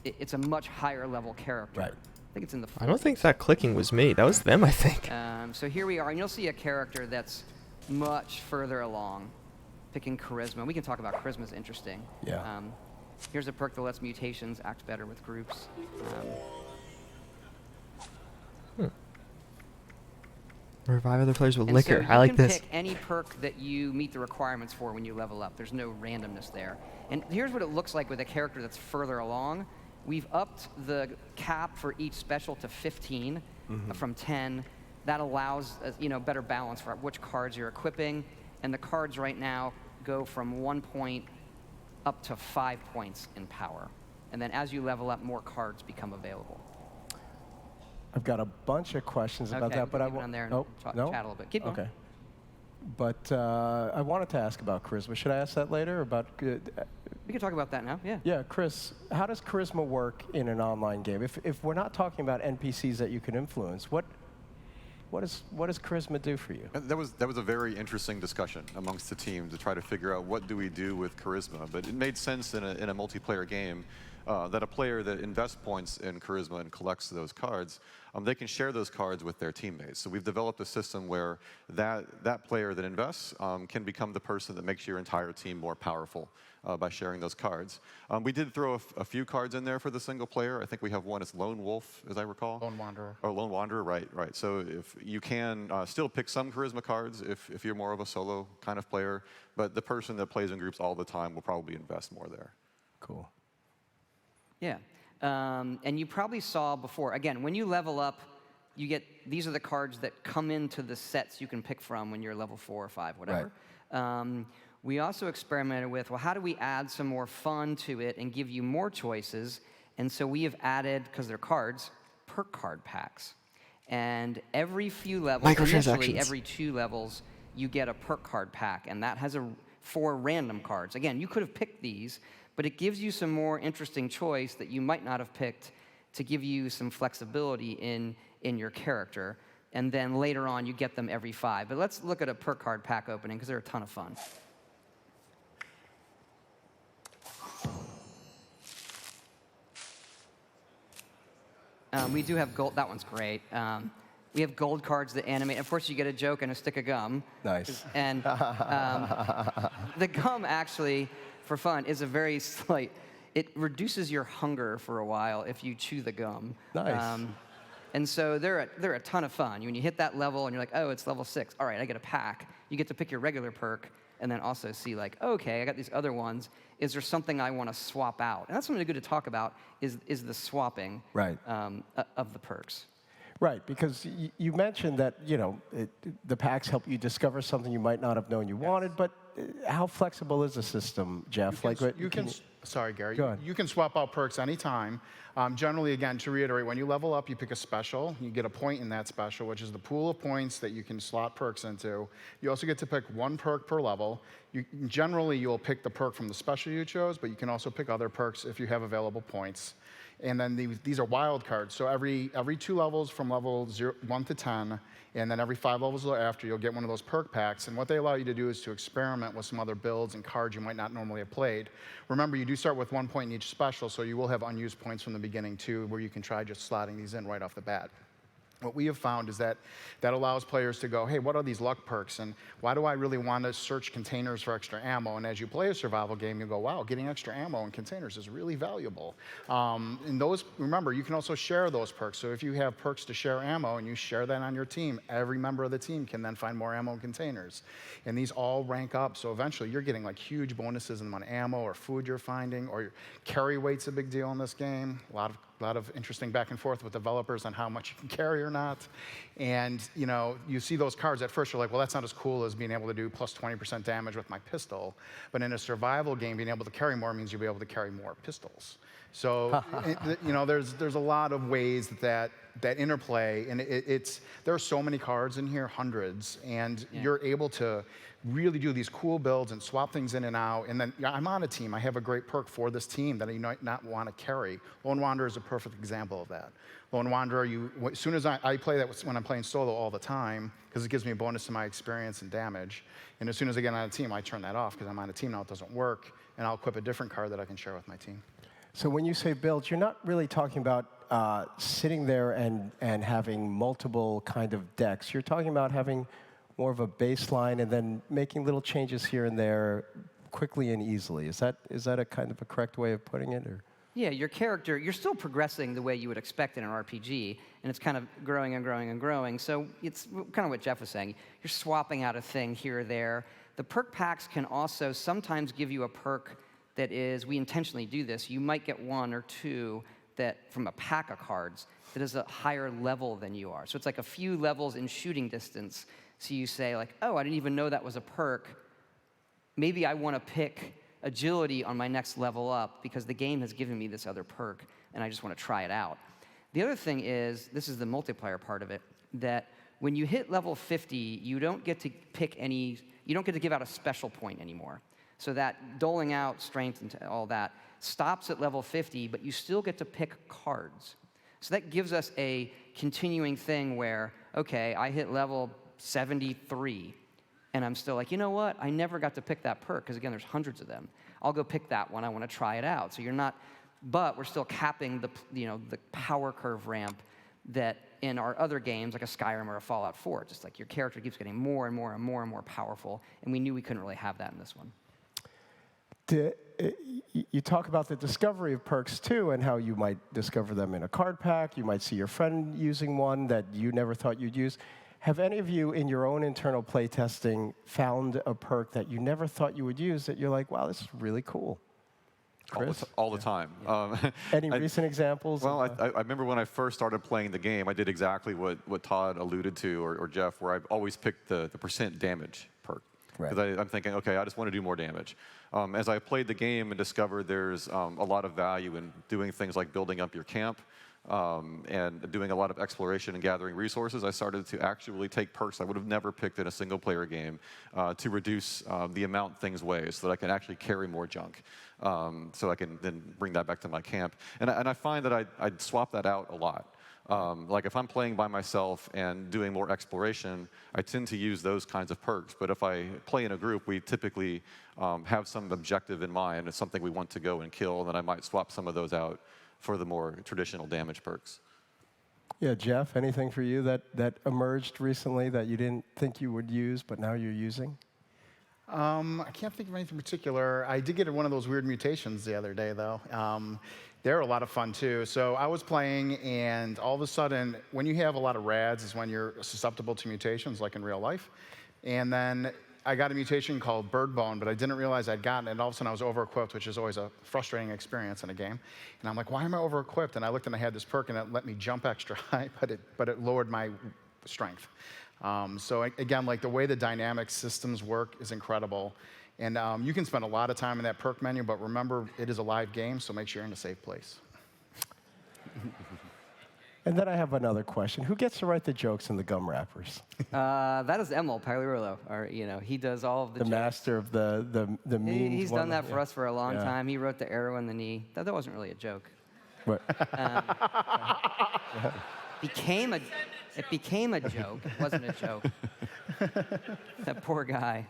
it's a much higher level character. Right. think it's in the 40s. I don't think that clicking was me. That was them, I think. So here we are, and you'll see a character that's much further along, picking charisma. We can talk about charisma, is interesting. Yeah. Here's a perk that lets mutations act better with groups. Revive other players with And liquor. so I like you can this. pick any perk that you meet the requirements for when you level up. There's no randomness there. And here's what it looks like with a character that's further along. We've upped the cap for each special to 15 from 10. That allows better balance for which cards you're equipping. And the cards right now go from 1 point up to 5 points in power. And then as you level up, more cards become available. I've got a bunch of questions about that, but I won't on there and no? chat a little bit. Keep going. Okay. But I wanted to ask about charisma. Should I ask that later? About We can talk about that now. Yeah. yeah, Chris. How does charisma work in an online game? If we're not talking about NPCs that you can influence, what does charisma do for you? That was a very interesting discussion amongst the team to try to figure out what do we do with charisma. But it made sense in a multiplayer game that a player that invests points in charisma and collects those cards, they can share those cards with their teammates. So we've developed a system where that player that invests can become the person that makes your entire team more powerful by sharing those cards. We did throw a few cards in there for the single player. I think we have one as Lone Wolf, as I recall. Lone Wanderer. Oh, Lone Wanderer, right. So if you can still pick some charisma cards if you're more of a solo kind of player, but the person that plays in groups all the time will probably invest more there. Cool. Yeah. And you probably saw before, again, when you level up, you get, these are the cards that come into the sets you can pick from when you're level 4 or 5, whatever. Right. We also experimented with, well, how do we add some more fun to it and give you more choices? And so we have added, because they're cards, perk card packs. And every few levels, initially every 2 levels, you get a perk card pack, and that has 4 random cards. Again, you could have picked these, but it gives you some more interesting choice that you might not have picked to give you some flexibility in your character. And then later on, you get them every 5. But let's look at a perk card pack opening, because they're a ton of fun. We do have gold. That one's great. We have gold cards that animate. Of course, you get a joke and a stick of gum. Nice. And the gum, actually, for fun, is a very slight. It reduces your hunger for a while if you chew the gum. Nice. And so they're a ton of fun. When you hit that level and you're like, oh, it's level 6. All right, I get a pack. You get to pick your regular perk and then also see like, okay, I got these other ones. Is there something I want to swap out? And that's something good to talk about is the swapping right. Of the perks. Right, because you mentioned that the packs help you discover something you might not have known you wanted, but how flexible is the system, Jeff? Sorry, Gary. Go ahead. You can swap out perks anytime. Generally, again, to reiterate, when you level up, you pick a special. You get a point in that special, which is the pool of points that you can slot perks into. You also get to pick 1 perk per level. Generally, you'll pick the perk from the special you chose, but you can also pick other perks if you have available points. And then these are wild cards. So every 2 levels from level 1 to 10, and then every 5 levels thereafter, you'll get one of those perk packs. And what they allow you to do is to experiment with some other builds and cards you might not normally have played. Remember, you do start with 1 point in each special, so you will have unused points from the beginning too, where you can try just slotting these in right off the bat. What we have found is that allows players to go, hey, what are these luck perks? And why do I really want to search containers for extra ammo? And as you play a survival game, you go, wow, getting extra ammo in containers is really valuable. And those, remember, you can also share those perks. So if you have perks to share ammo and you share that on your team, every member of the team can then find more ammo in containers. And these all rank up. So eventually you're getting like huge bonuses in the amount of ammo or food you're finding, or your carry weight's a big deal in this game. A lot of interesting back and forth with developers on how much you can carry or not. And you see those cards at first, you're like, well, that's not as cool as being able to do plus 20% damage with my pistol. But in a survival game, being able to carry more means you'll be able to carry more pistols. So there's a lot of ways that interplay, and there are so many cards in here, hundreds, and you're able to really do these cool builds and swap things in and out. And then I'm on a team. I have a great perk for this team that you might not want to carry. Lone Wanderer is a perfect example of that. Lone Wanderer, as soon as I play that when I'm playing solo all the time, because it gives me a bonus to my experience and damage. And as soon as I get on a team, I turn that off because I'm on a team now, it doesn't work, and I'll equip a different card that I can share with my team. So when you say builds, you're not really talking about sitting there and having multiple kind of decks. You're talking about having more of a baseline and then making little changes here and there quickly and easily. Is that a kind of a correct way of putting it? Or? Yeah, your character, you're still progressing the way you would expect in an RPG, and it's kind of growing and growing and growing. So it's kind of what Jeff was saying. You're swapping out a thing here or there. The perk packs can also sometimes give you a perk that is, we intentionally do this, you might get one or two that from a pack of cards that is a higher level than you are. So it's like a few levels in shooting distance. So you say like, oh, I didn't even know that was a perk. Maybe I want to pick agility on my next level up because the game has given me this other perk and I just want to try it out. The other thing is, this is the multiplayer part of it, that when you hit level 50, you don't get to pick any, you don't get to give out a special point anymore. So that doling out strength and all that stops at level 50, but you still get to pick cards. So that gives us a continuing thing where, okay, I hit level 73, and I'm still like, you know what? I never got to pick that perk, because again, there's hundreds of them. I'll go pick that one. I want to try it out. So you're not, but we're still capping the, the power curve ramp that in our other games, like a Skyrim or a Fallout 4, just like your character keeps getting more and more and more and more powerful, and we knew we couldn't really have that in this one. You talk about the discovery of perks, too, and how you might discover them in a card pack. You might see your friend using one that you never thought you'd use. Have any of you, in your own internal playtesting, found a perk that you never thought you would use that you're like, wow, this is really cool? Chris? All the time. Any recent examples? Well, I remember when I first started playing the game, I did exactly what Todd alluded to, or Jeff, where I always picked the % damage perk. Because I'm thinking, okay, I just want to do more damage. As I played the game and discovered there's a lot of value in doing things like building up your camp and doing a lot of exploration and gathering resources, I started to actually take perks I would have never picked in a single-player game to reduce the amount things weigh so that I can actually carry more junk. So I can then bring that back to my camp. And I find that I'd swap that out a lot. Like if I'm playing by myself and doing more exploration, I tend to use those kinds of perks. But if I play in a group, we typically have some objective in mind. It's something we want to go and kill, and then I might swap some of those out for the more traditional damage perks. Yeah, Jeff, anything for you that emerged recently that you didn't think you would use, but now you're using? I can't think of anything particular. I did get one of those weird mutations the other day, though. They're a lot of fun, too. So I was playing, and all of a sudden, when you have a lot of rads is when you're susceptible to mutations, like in real life. And then I got a mutation called Bird Bone, but I didn't realize I'd gotten it, and all of a sudden I was over-equipped, which is always a frustrating experience in a game. And I'm like, why am I over-equipped? And I looked, and I had this perk, and it let me jump extra high, but it lowered my strength. So again, like the way the dynamic systems work is incredible. And you can spend a lot of time in that perk menu, but remember, it is a live game, so make sure you're in a safe place. And then I have another question. Who gets to write the jokes in the gum wrappers? That is Emil Pagliarulo, or he does all of the jokes. Master of the memes. He's done that for us for a long time. He wrote the arrow in the knee. That wasn't really a joke. What? It became a joke. It wasn't a joke. That poor guy.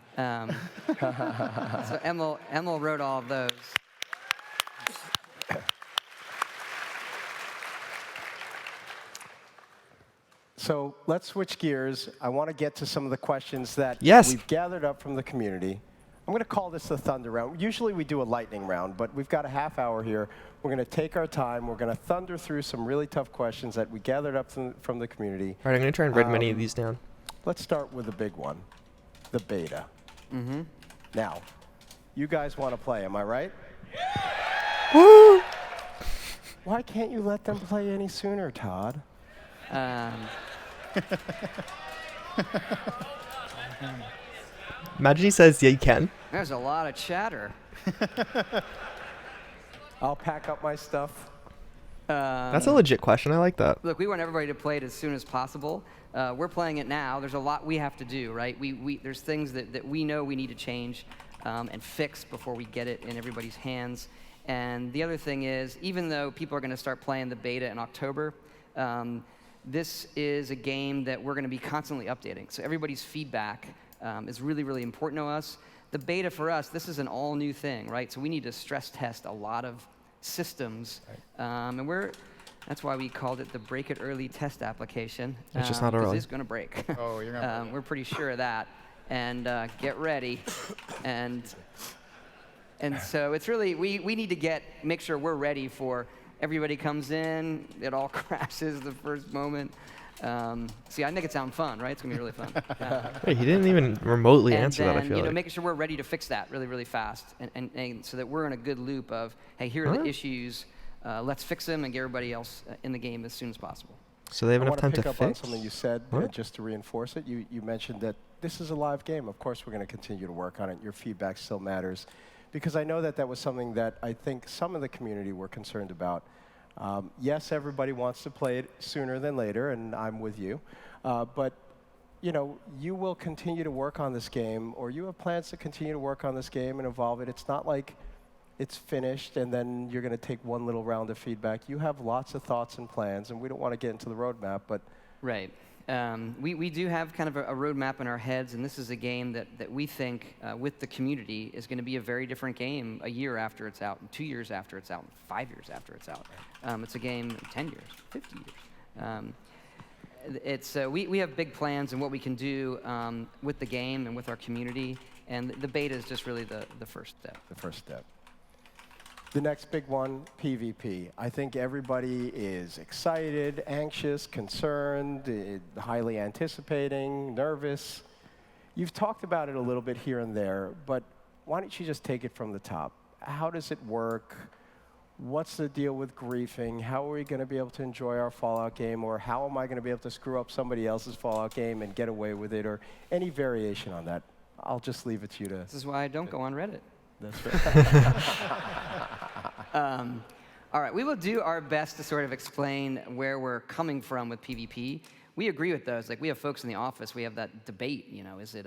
So Emil wrote all of those. So let's switch gears. I want to get to some of the questions that we've gathered up from the community. I'm going to call this the Thunder Round. Usually we do a lightning round, but we've got a half hour here. We're going to take our time. We're going to thunder through some really tough questions that we gathered up from the community. All right, I'm going to try and write many of these down. Let's start with the big one, the beta. Now, you guys want to play, am I right? Woo! Why can't you let them play any sooner, Todd? Imagine he says, yeah, you can. There's a lot of chatter. I'll pack up my stuff. That's a legit question. I like that. Look, we want everybody to play it as soon as possible. We're playing it now. There's a lot we have to do, right? There's things that we know we need to change and fix before we get it in everybody's hands. And the other thing is, even though people are going to start playing the beta in October, this is a game that we're going to be constantly updating. So everybody's feedback is really, really important to us. The beta for us, this is an all new thing, right? So we need to stress test a lot of systems. And That's why we called it the Break It Early test application. It's just not 'cause early. it's going to break. Oh, you're gonna. We're pretty sure of that. And get ready. And so it's really, we need to make sure we're ready for everybody comes in, it all crashes the first moment. See, I make it sound fun, right? It's going to be really fun. Wait, he didn't even remotely and answer then, that, I feel like. making sure we're ready to fix that really, really fast. And so that we're in a good loop of, hey, here are the issues. Let's fix them and get everybody else in the game as soon as possible. So they have I enough want time to to pick up on fix? something you said, What? just to reinforce it. You mentioned that this is a live game. Of course, we're going to continue to work on it. Your feedback still matters. Because I know that was something that I think some of the community were concerned about. Yes, everybody wants to play it sooner than later, and I'm with you. But you will continue to work on this game, or you have plans to continue to work on this game and evolve it. It's not like it's finished and then you're going to take one little round of feedback. You have lots of thoughts and plans, and we don't want to get into the roadmap, but... Right. We do have kind of a roadmap in our heads, and this is a game that we think, with the community, is going to be a very different game a year after it's out, and 2 years after it's out, and 5 years after it's out. It's a game 10 years, 50 years. We have big plans and what we can do with the game and with our community, and the beta is just really the first step. The first step. The next big one, PvP. I think everybody is excited, anxious, concerned, highly anticipating, nervous. You've talked about it a little bit here and there, but why don't you just take it from the top? How does it work? What's the deal with griefing? How are we going to be able to enjoy our Fallout game? Or how am I going to be able to screw up somebody else's Fallout game and get away with it? Or any variation on that. I'll just leave it to you to... This is why I don't go on Reddit. That's right. All right, we will do our best to sort of explain where we're coming from with PvP. We agree with those. Like, we have folks in the office, we have that debate, is it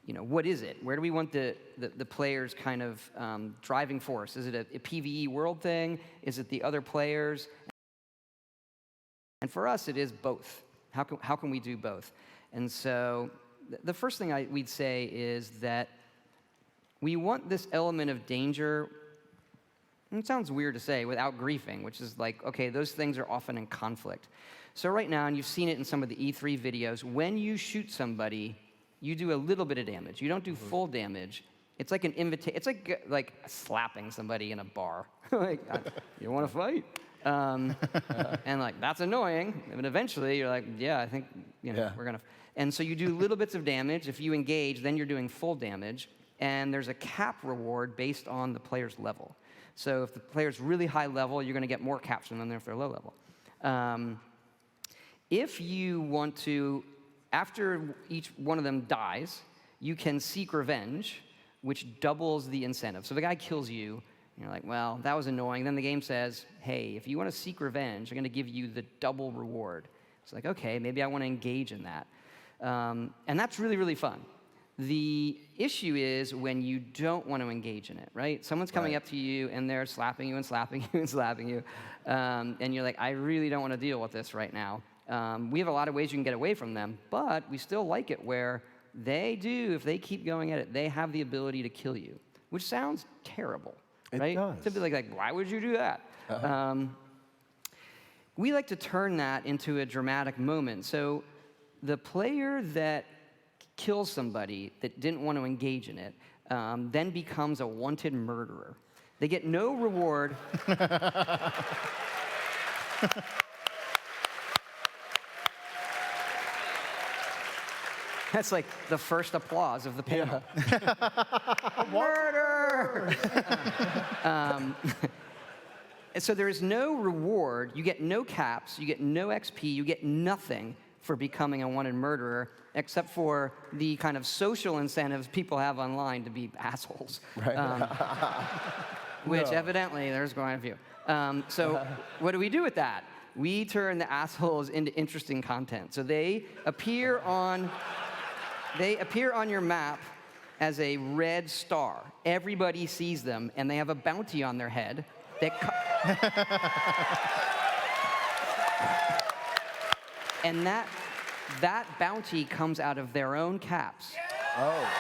what is it? Where do we want the players kind of driving force? Is it a PvE world thing? Is it the other players? And for us, it is both. How can we do both? And so the first thing we'd say is that we want this element of danger, and it sounds weird to say, without griefing, which is like, okay, those things are often in conflict. So right now, and you've seen it in some of the E3 videos, when you shoot somebody, you do a little bit of damage. You don't do full damage. It's like an invitation. It's like slapping somebody in a bar. Like, you want to fight? And like, that's annoying. And eventually, you're like, yeah, I think we're gonna. And so you do little bits of damage. If you engage, then you're doing full damage. And there's a cap reward based on the player's level. So if the player's really high level, you're going to get more caps from them than if they're low level. If you want to, after each one of them dies, you can seek revenge, which doubles the incentive. So if the guy kills you, you're like, well, that was annoying. Then the game says, hey, if you want to seek revenge, I'm going to give you the double reward. It's like, okay, maybe I want to engage in that. And that's really, really fun. The issue is when you don't want to engage in it, right? Someone's coming up to you, and they're slapping you and slapping you and slapping you. And you're like, I really don't want to deal with this right now. We have a lot of ways you can get away from them, but we still like it where they do, if they keep going at it, they have the ability to kill you, which sounds terrible, right? It does. To be like, why would you do that? We like to turn that into a dramatic moment. So the player that kills somebody that didn't want to engage in it, then becomes a wanted murderer. They get no reward. That's like the first applause of the panel. Murder! And so there is no reward. You get no caps. You get no XP. You get nothing for becoming a wanted murderer, except for the kind of social incentives people have online to be assholes. Right. Which evidently there's quite a few. So what do we do with that? We turn the assholes into interesting content. So they appear on your map as a red star. Everybody sees them, and they have a bounty on their head. And that bounty comes out of their own caps. Oh.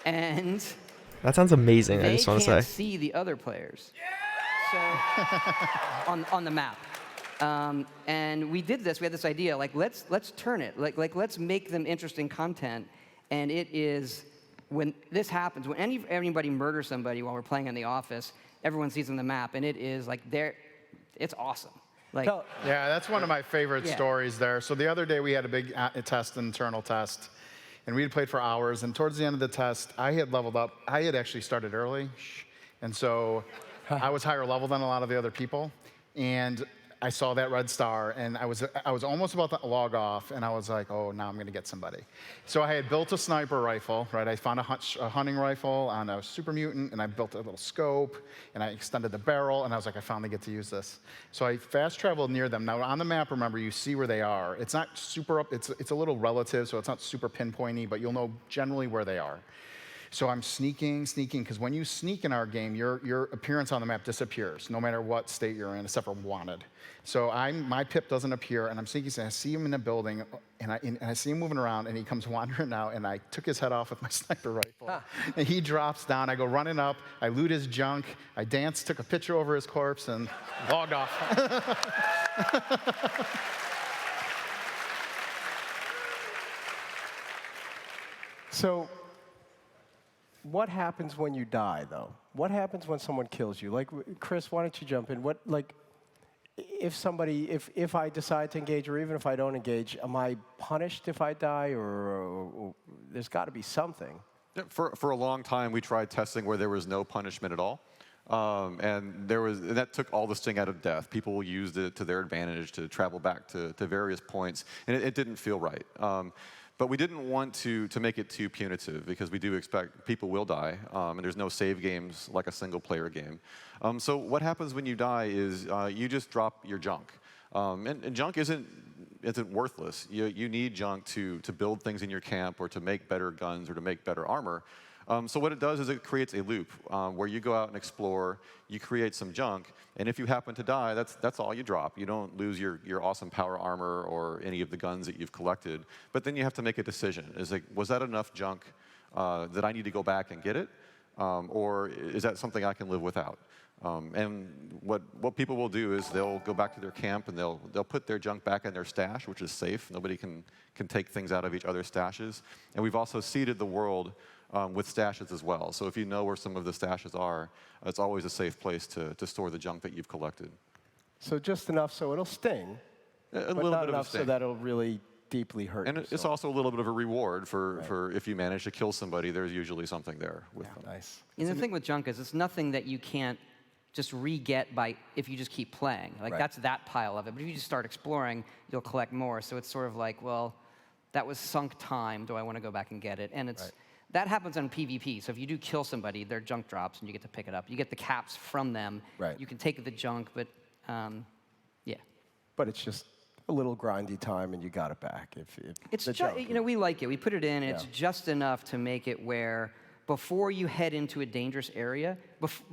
And That sounds amazing. I They just want to can't say. see the other players. So on the map. And we did this. We had this idea. Like let's turn it. Like let's make them interesting content. And it is when this happens, when anybody murders somebody while we're playing in the office, everyone sees on the map, and it is like it's awesome. Like Yeah, that's one of my favorite Yeah. stories there. So the other day we had a big internal test, and we had played for hours. And towards the end of the test, I had leveled up. I had actually started early, and so I was higher level than a lot of the other people. And I saw that red star, and I was almost about to log off, and I was like, oh, now I'm going to get somebody. So I had built a sniper rifle, right? I found a hunting rifle on a super mutant, and I built a little scope, and I extended the barrel, and I was like, I finally get to use this. So I fast traveled near them. Now on the map, remember, you see where they are. It's not super up. It's a little relative, so it's not super pinpointy, but you'll know generally where they are. So I'm sneaking, because when you sneak in our game, your appearance on the map disappears, no matter what state you're in, except for wanted. So my pip doesn't appear, and I'm sneaking, and I see him in the building, and I see him moving around, and he comes wandering out, and I took his head off with my sniper rifle. And he drops down. I go running up. I loot his junk. I danced, took a picture over his corpse, and logged off. So, what happens when you die, though? What happens when someone kills you? Like, Chris, why don't you jump in? What, like, if I decide to engage, or even if I don't engage, am I punished if I die, or there's got to be something? Yeah, for a long time, we tried testing where there was no punishment at all. And that took all the sting out of death. People used it to their advantage to travel back to various points, and it didn't feel right. But we didn't want to make it too punitive, because we do expect people will die, and there's no save games like a single-player game. So what happens when you die is you just drop your junk. And junk isn't worthless. You need junk to build things in your camp, or to make better guns, or to make better armor. So what it does is it creates a loop where you go out and explore, you create some junk, and if you happen to die, that's all you drop. You don't lose your awesome power armor or any of the guns that you've collected. But then you have to make a decision. Is like, was that enough junk that I need to go back and get it? Or is that something I can live without? And what people will do is they'll go back to their camp, and they'll put their junk back in their stash, which is safe. Nobody can take things out of each other's stashes. And we've also seeded the world with stashes as well. So if you know where some of the stashes are, it's always a safe place to store the junk that you've collected. So just enough so it'll sting, A but little not bit of a enough so sting. that it'll really deeply hurt And you. it's also a little bit of a reward for if you manage to kill somebody, there's usually something there with them. Nice. And the thing with junk is it's nothing that you can't just re-get if you just keep playing. Like Right. that's that pile of it. But if you just start exploring, you'll collect more. So it's sort of like, well, that was sunk time. Do I want to go back and get it? And that happens on PvP. So if you do kill somebody, their junk drops, and you get to pick it up. You get the caps from them. Right. You can take the junk, but yeah. But it's just a little grindy time, and you got it back. It's the just, junk, you know, we like it. We put it in. It's Yeah. just enough to make it where before you head into a dangerous area,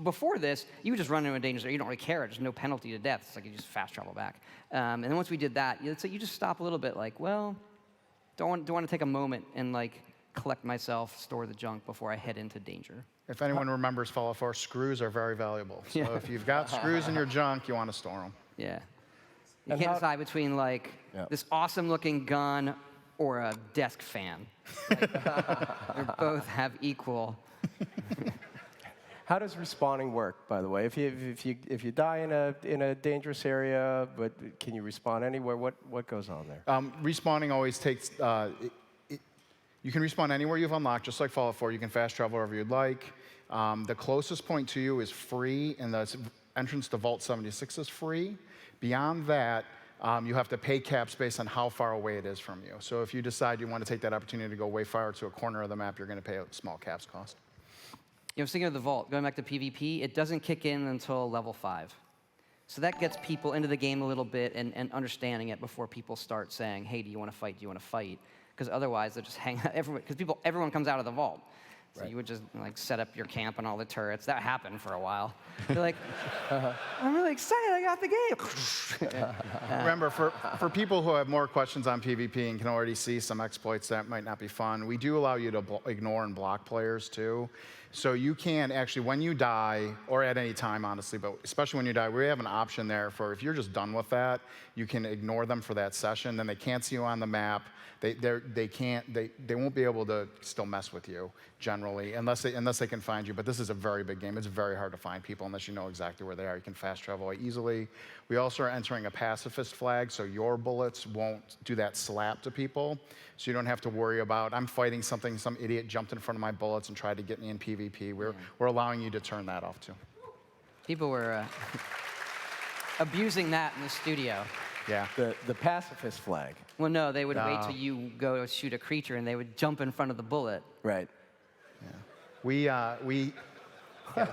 before this, you would just run into a dangerous area. You don't really care. There's no penalty to death. It's like you just fast travel back. And then once we did that, it's like you just stop a little bit. Like, well, don't want to take a moment and like collect myself, store the junk before I head into danger. If anyone remembers Fallout 4, screws are very valuable. So Yeah. if you've got screws in your junk, you want to store them. Yeah. You And can't how- decide between like Yeah. this awesome-looking gun or a desk fan. They both have equal. How does respawning work, by the way? If you die in a dangerous area, but can you respawn anywhere? What goes on there? Respawning always takes, you can respawn anywhere you've unlocked, just like Fallout 4. You can fast travel wherever you'd like. The closest point to you is free, and the entrance to Vault 76 is free. Beyond that, you have to pay caps based on how far away it is from you. So if you decide you want to take that opportunity to go way far to a corner of the map, you're going to pay a small caps cost. You know, speaking of the vault, going back to PvP, it doesn't kick in until level 5. So that gets people into the game a little bit and understanding it before people start saying, hey, do you want to fight? Do you want to fight? Because otherwise, they'll just hang out. Because everyone comes out of the vault. So you would just like set up your camp on all the turrets. That happened for a while. You're like, I'm really excited, I got the game. Remember, for people who have more questions on PvP and can already see some exploits that might not be fun, we do allow you to ignore and block players too. So you can actually, when you die, or at any time, honestly, but especially when you die, we have an option there for if you're just done with that, you can ignore them for that session. Then they can't see you on the map. They won't be able to still mess with you generally, unless they can find you. But this is a very big game. It's very hard to find people unless you know exactly where they are. You can fast travel easily. We also are entering a pacifist flag, so your bullets won't do that slap to people. So you don't have to worry about, I'm fighting something, some idiot jumped in front of my bullets and tried to get me in PvP. We're allowing you to turn that off too. People were abusing that in the studio. Yeah. The pacifist flag. Well, no, they would wait till you go shoot a creature, and they would jump in front of the bullet. Right. We had our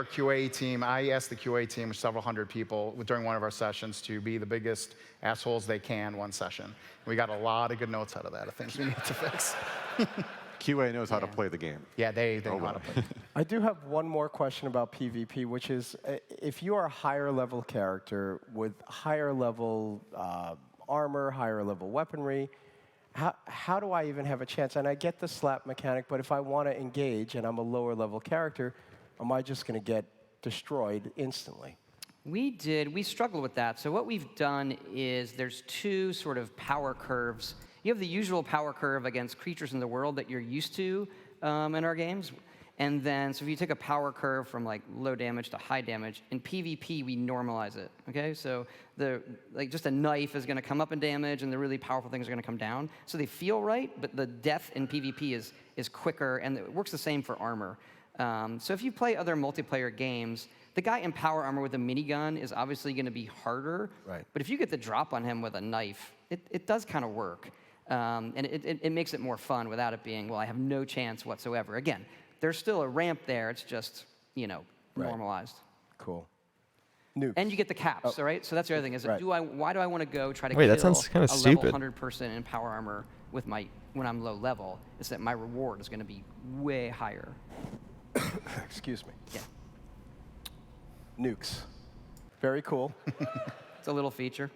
QA team. I asked the QA team, several hundred people, during one of our sessions to be the biggest assholes they can one session. We got a lot of good notes out of that of things we need to fix. QA knows how to play the game. Yeah, they know how to play. I do have one more question about PvP, which is if you are a higher level character with higher level armor, higher level weaponry, how do I even have a chance? And I get the slap mechanic, but if I want to engage and I'm a lower level character, am I just going to get destroyed instantly? We struggled with that. So what we've done is there's two sort of power curves. You have the usual power curve against creatures in the world that you're used to in our games. And then, so if you take a power curve from like low damage to high damage, in PvP we normalize it, okay? So just a knife is gonna come up in damage and the really powerful things are gonna come down. So they feel right, but the death in PvP is quicker, and it works the same for armor. So if you play other multiplayer games, the guy in power armor with a minigun is obviously gonna be harder. Right. But if you get the drop on him with a knife, it does kind of work. And it makes it more fun without it being, well, I have no chance whatsoever. Again, there's still a ramp there. It's just, normalized. Cool. Nukes. And you get the caps, all right? So that's the other thing is, Right. why do I want to go try to Wait, kill that sounds kinda a stupid. level 100 person in power armor with when I'm low level? It's that my reward is going to be way higher. Excuse me. Yeah. Nukes. Very cool. It's a little feature.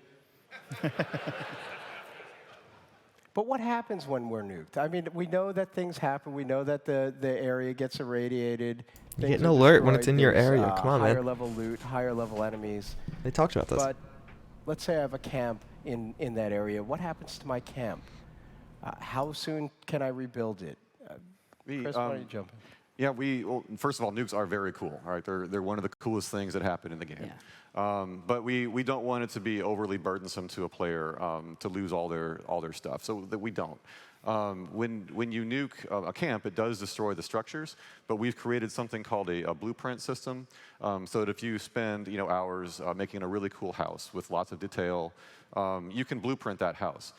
But what happens when we're nuked? I mean, we know that things happen. We know that the area gets irradiated. You get Things an are alert when it's destroyed. in your There's, area. Come on, man. Higher level loot, higher level enemies. They talked about this. But let's say I have a camp in that area. What happens to my camp? How soon can I rebuild it? Chris, why don't you jump in? Yeah, well, first of all, nukes are very cool. All right, they're one of the coolest things that happen in the game. Yeah. But we don't want it to be overly burdensome to a player to lose all their stuff, so that we don't. When you nuke a camp, it does destroy the structures, but we've created something called a blueprint system, so that if you spend hours making a really cool house with lots of detail, you can blueprint that house.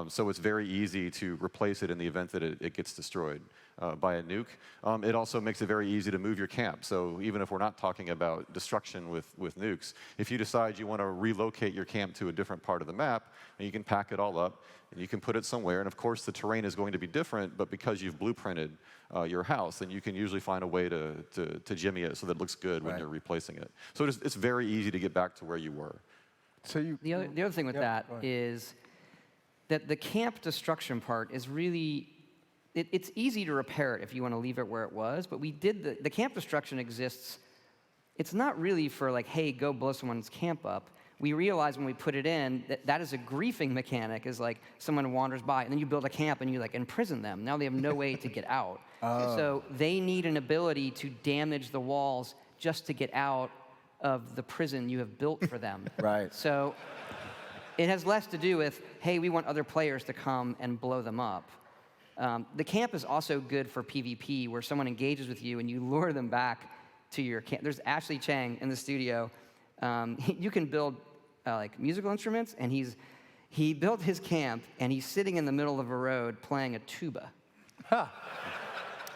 So it's very easy to replace it in the event that it gets destroyed by a nuke. It also makes it very easy to move your camp. So even if we're not talking about destruction with nukes, if you decide you want to relocate your camp to a different part of the map, and you can pack it all up, and you can put it somewhere. And of course, the terrain is going to be different, but because you've blueprinted your house, then you can usually find a way to jimmy it so that it looks good when you're replacing it. So it's very easy to get back to where you were. So The other thing with that is that the camp destruction part is really, it's easy to repair it if you want to leave it where it was, but we did the camp destruction exists. It's not really for like, hey, go blow someone's camp up. We realized when we put it in that is a griefing mechanic, is like someone wanders by and then you build a camp and you like imprison them. Now they have no way to get out. So they need an ability to damage the walls just to get out of the prison you have built for them. Right. So it has less to do with, hey, we want other players to come and blow them up. The camp is also good for PvP, where someone engages with you and you lure them back to your camp. There's Ashley Chang in the studio. You can build like musical instruments, and he built his camp, and he's sitting in the middle of a road playing a tuba. Huh.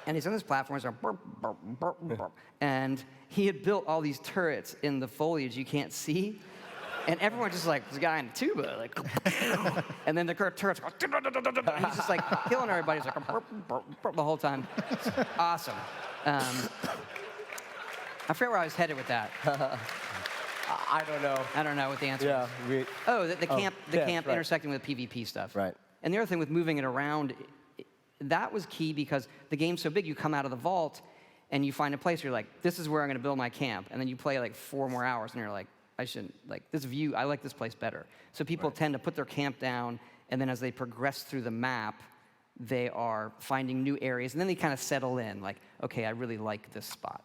And he's on this platform, so burp, burp, burp, burp. And he had built all these turrets in the foliage you can't see. And everyone's just like, this guy in the tuba, like, and then the turrets go, he's just like killing everybody. He's like, the whole time. It's awesome. I forget where I was headed with that. I don't know. I don't know what the answer Yeah. is. The camp right. intersecting with PvP stuff. Right. And the other thing with moving it around, that was key because the game's so big, you come out of the vault and you find a place where you're like, this is where I'm going to build my camp. And then you play like 4 more hours and you're like, I shouldn't, like this view, I like this place better. So people tend to put their camp down, and then as they progress through the map, they are finding new areas, and then they kind of settle in, like, okay, I really like this spot.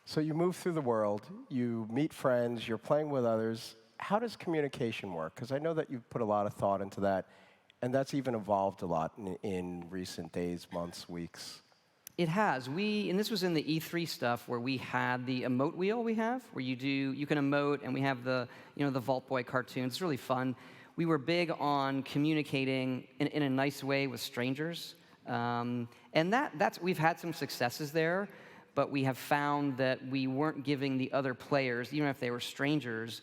So you move through the world, you meet friends, you're playing with others. How does communication work? Because I know that you've put a lot of thought into that, and that's even evolved a lot in recent days, months, weeks. It has. And this was in the E3 stuff where we had the emote wheel we have, where you can emote, and we have the Vault Boy cartoons. It's really fun. We were big on communicating in a nice way with strangers, and we've had some successes there, but we have found that we weren't giving the other players, even if they were strangers,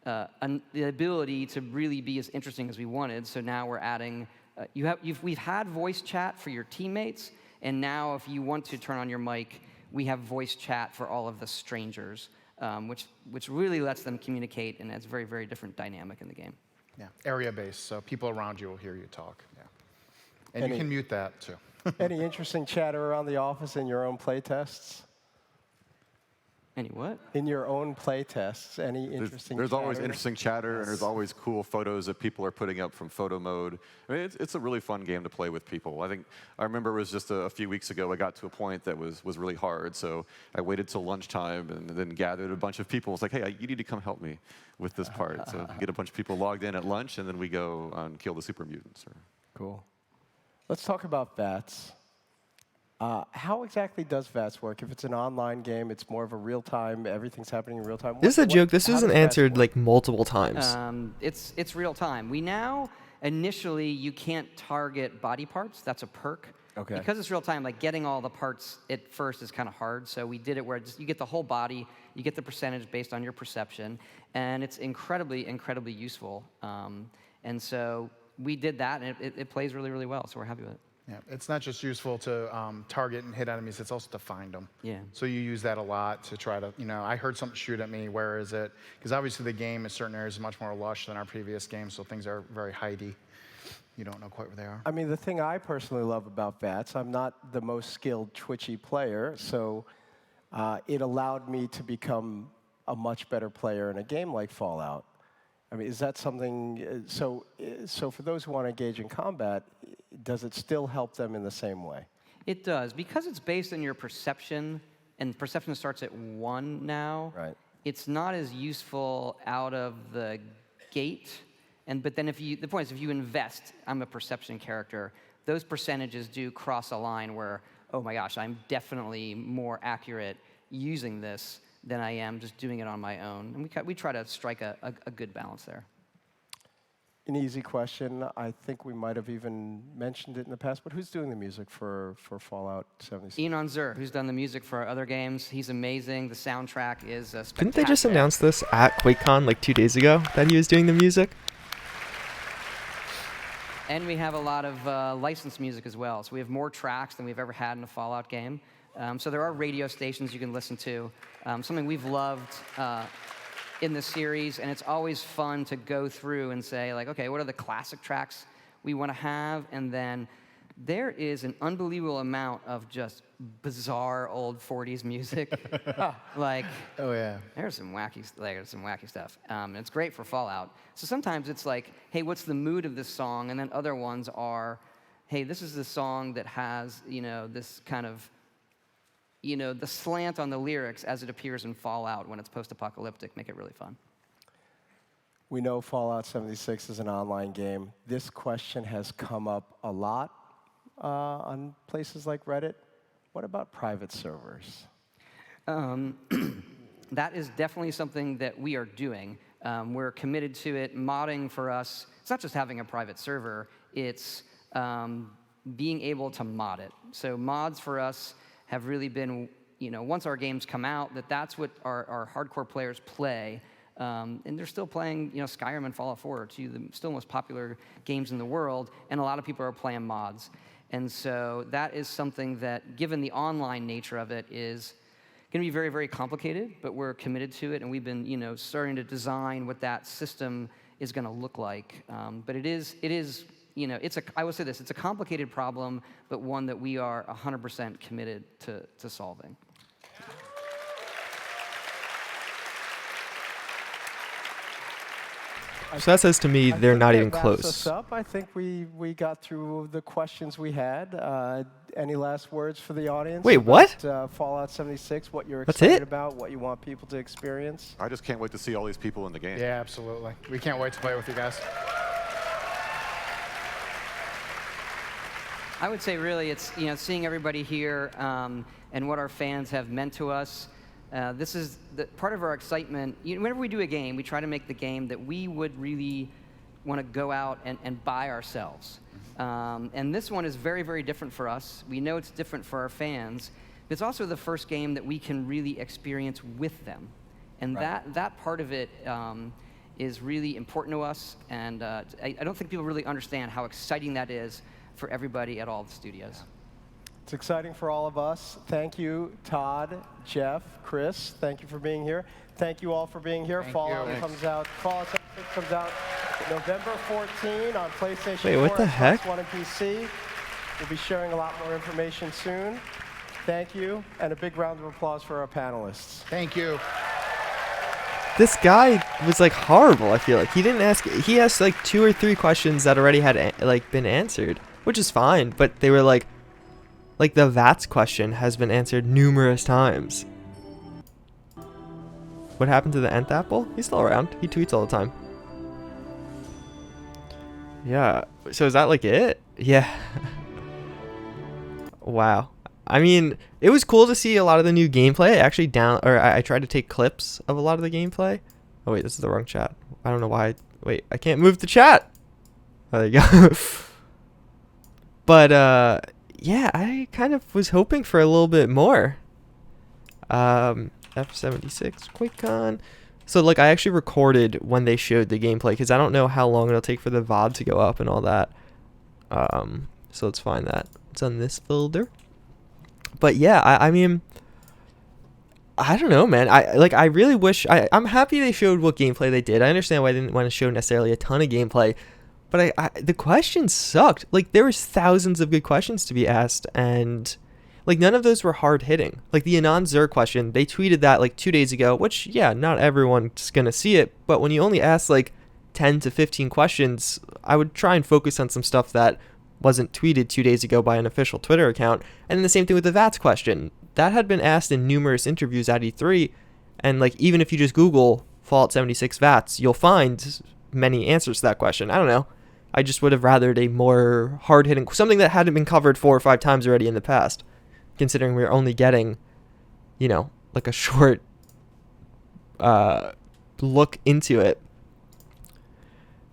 the ability to really be as interesting as we wanted. So now we're adding. We've had voice chat for your teammates. And now, if you want to turn on your mic, we have voice chat for all of the strangers, which really lets them communicate, and it's a very, very different dynamic in the game. Yeah, area-based, so people around you will hear you talk. Yeah. And you can mute that, too. Any interesting chatter around the office in your own play tests? Any what? In your own play tests, any interesting There's always chatter? interesting chatter, and there's always cool photos that people are putting up from photo mode. I mean, it's a really fun game to play with people. I remember it was just a few weeks ago, I got to a point that was really hard, so I waited till lunchtime and then gathered a bunch of people. It's like, hey, you need to come help me with this part. So get a bunch of people logged in at lunch, and then we go and kill the super mutants. Cool. Let's talk about VATS. How exactly does VATS work? If it's an online game, it's more of a real-time, everything's happening in real time. This is a joke. This how wasn't does VATS answered work? like multiple times. It's real time. We now, initially, you can't target body parts. That's a perk. Okay. Because it's real time, like getting all the parts at first is kind of hard. So we did it where you get the whole body, you get the percentage based on your perception, and it's incredibly, incredibly useful. And so we did that, and it plays really, really well. So we're happy with it. Yeah, it's not just useful to target and hit enemies, it's also to find them. Yeah. So you use that a lot to try to, I heard something shoot at me, where is it? Because obviously the game in certain areas is much more lush than our previous games, so things are very hidey. You don't know quite where they are. I mean, the thing I personally love about VATS, I'm not the most skilled Twitchy player, so it allowed me to become a much better player in a game like Fallout. I mean, is that something, so for those who want to engage in combat, does it still help them in the same way? It does. Because it's based on your perception, and perception starts at 1 now, Right. It's not as useful out of the gate. But then the point is, if you invest, I'm a perception character, those percentages do cross a line where, oh my gosh, I'm definitely more accurate using this than I am just doing it on my own. And we try to strike a good balance there. An easy question. I think we might have even mentioned it in the past, but who's doing the music for Fallout 76? Ian Onzer, who's done the music for our other games, he's amazing. The soundtrack is spectacular. Didn't they just announce this at Quakecon like 2 days ago, that he was doing the music? And we have a lot of licensed music as well. So we have more tracks than we've ever had in a Fallout game. So there are radio stations you can listen to. Something we've loved in the series, and it's always fun to go through and say, like, okay, what are the classic tracks we want to have? And then there is an unbelievable amount of just bizarre old 40s music. Like, Oh, yeah. there's some wacky stuff. And it's great for Fallout. So sometimes it's like, hey, what's the mood of this song? And then other ones are, hey, this is the song that has, this kind of, the slant on the lyrics as it appears in Fallout when it's post-apocalyptic, make it really fun. We know Fallout 76 is an online game. This question has come up a lot on places like Reddit. What about private servers? That is definitely something that we are doing. We're committed to it. Modding for us, it's not just having a private server, it's being able to mod it. So mods for us have really been, once our games come out, that's what our hardcore players play. And they're still playing, Skyrim and Fallout 4, two of the still most popular games in the world, and a lot of people are playing mods. And so that is something that, given the online nature of it, is going to be very, very complicated, but we're committed to it, and we've been, starting to design what that system is going to look like. But it is, I will say this, it's a complicated problem, but one that we are 100% committed to solving. So that says to me they're not even that close. wraps us up. I think we got through the questions we had. Any last words for the audience? Wait, what? About, Fallout 76, what you're That's excited it? about, what you want people to experience? I just can't wait to see all these people in the game. Yeah, absolutely. We can't wait to play with you guys. I would say really it's, seeing everybody here and what our fans have meant to us. This is part of our excitement. Whenever we do a game, we try to make the game that we would really want to go out and buy ourselves. And this one is very, very different for us. We know it's different for our fans. But it's also the first game that we can really experience with them. And that part of it is really important to us. And I don't think people really understand how exciting that is for everybody at all the studios. It's exciting for all of us. Thank you, Todd, Jeff, Chris. Thank you for being here. Thank you all for being here. Fallout comes out November 14 on PlayStation 4, Wait, what the heck? Xbox One, and PC. We'll be sharing a lot more information soon. Thank you, and a big round of applause for our panelists. Thank you. This guy was like horrible. I feel like he asked like 2 or 3 questions that already had like been answered, which is fine, but they were like the VATS question has been answered numerous times. What happened to the Nth apple? He's still around. He tweets all the time. Yeah. So is that like it? Yeah. Wow. I mean, it was cool to see a lot of the new gameplay. I tried to take clips of a lot of the gameplay. Oh wait, this is the wrong chat. I don't know why. Wait, I can't move the chat. Oh, there you go. But yeah, I kind of was hoping for a little bit more. F76 Quakecon. So like I actually recorded when they showed the gameplay because I don't know how long it'll take for the VOD to go up and all that. So let's find that. It's on this folder. But yeah, I mean, I don't know, man. I really wish I'm happy they showed what gameplay they did. I understand why they didn't want to show necessarily a ton of gameplay, but the questions sucked. Like there was thousands of good questions to be asked, and like none of those were hard hitting. Like the Anon Zur question, they tweeted that like 2 days ago, which yeah, not everyone's gonna see it, but when you only ask like 10 to 15 questions, I would try and focus on some stuff that wasn't tweeted 2 days ago by an official Twitter account. And then the same thing with the VATS question. That had been asked in numerous interviews at E3, and like even if you just Google Fallout 76 VATS, you'll find many answers to that question. I don't know. I just would have rathered a more hard-hitting, something that hadn't been covered 4 or 5 times already in the past, considering we're only getting, like a short look into it.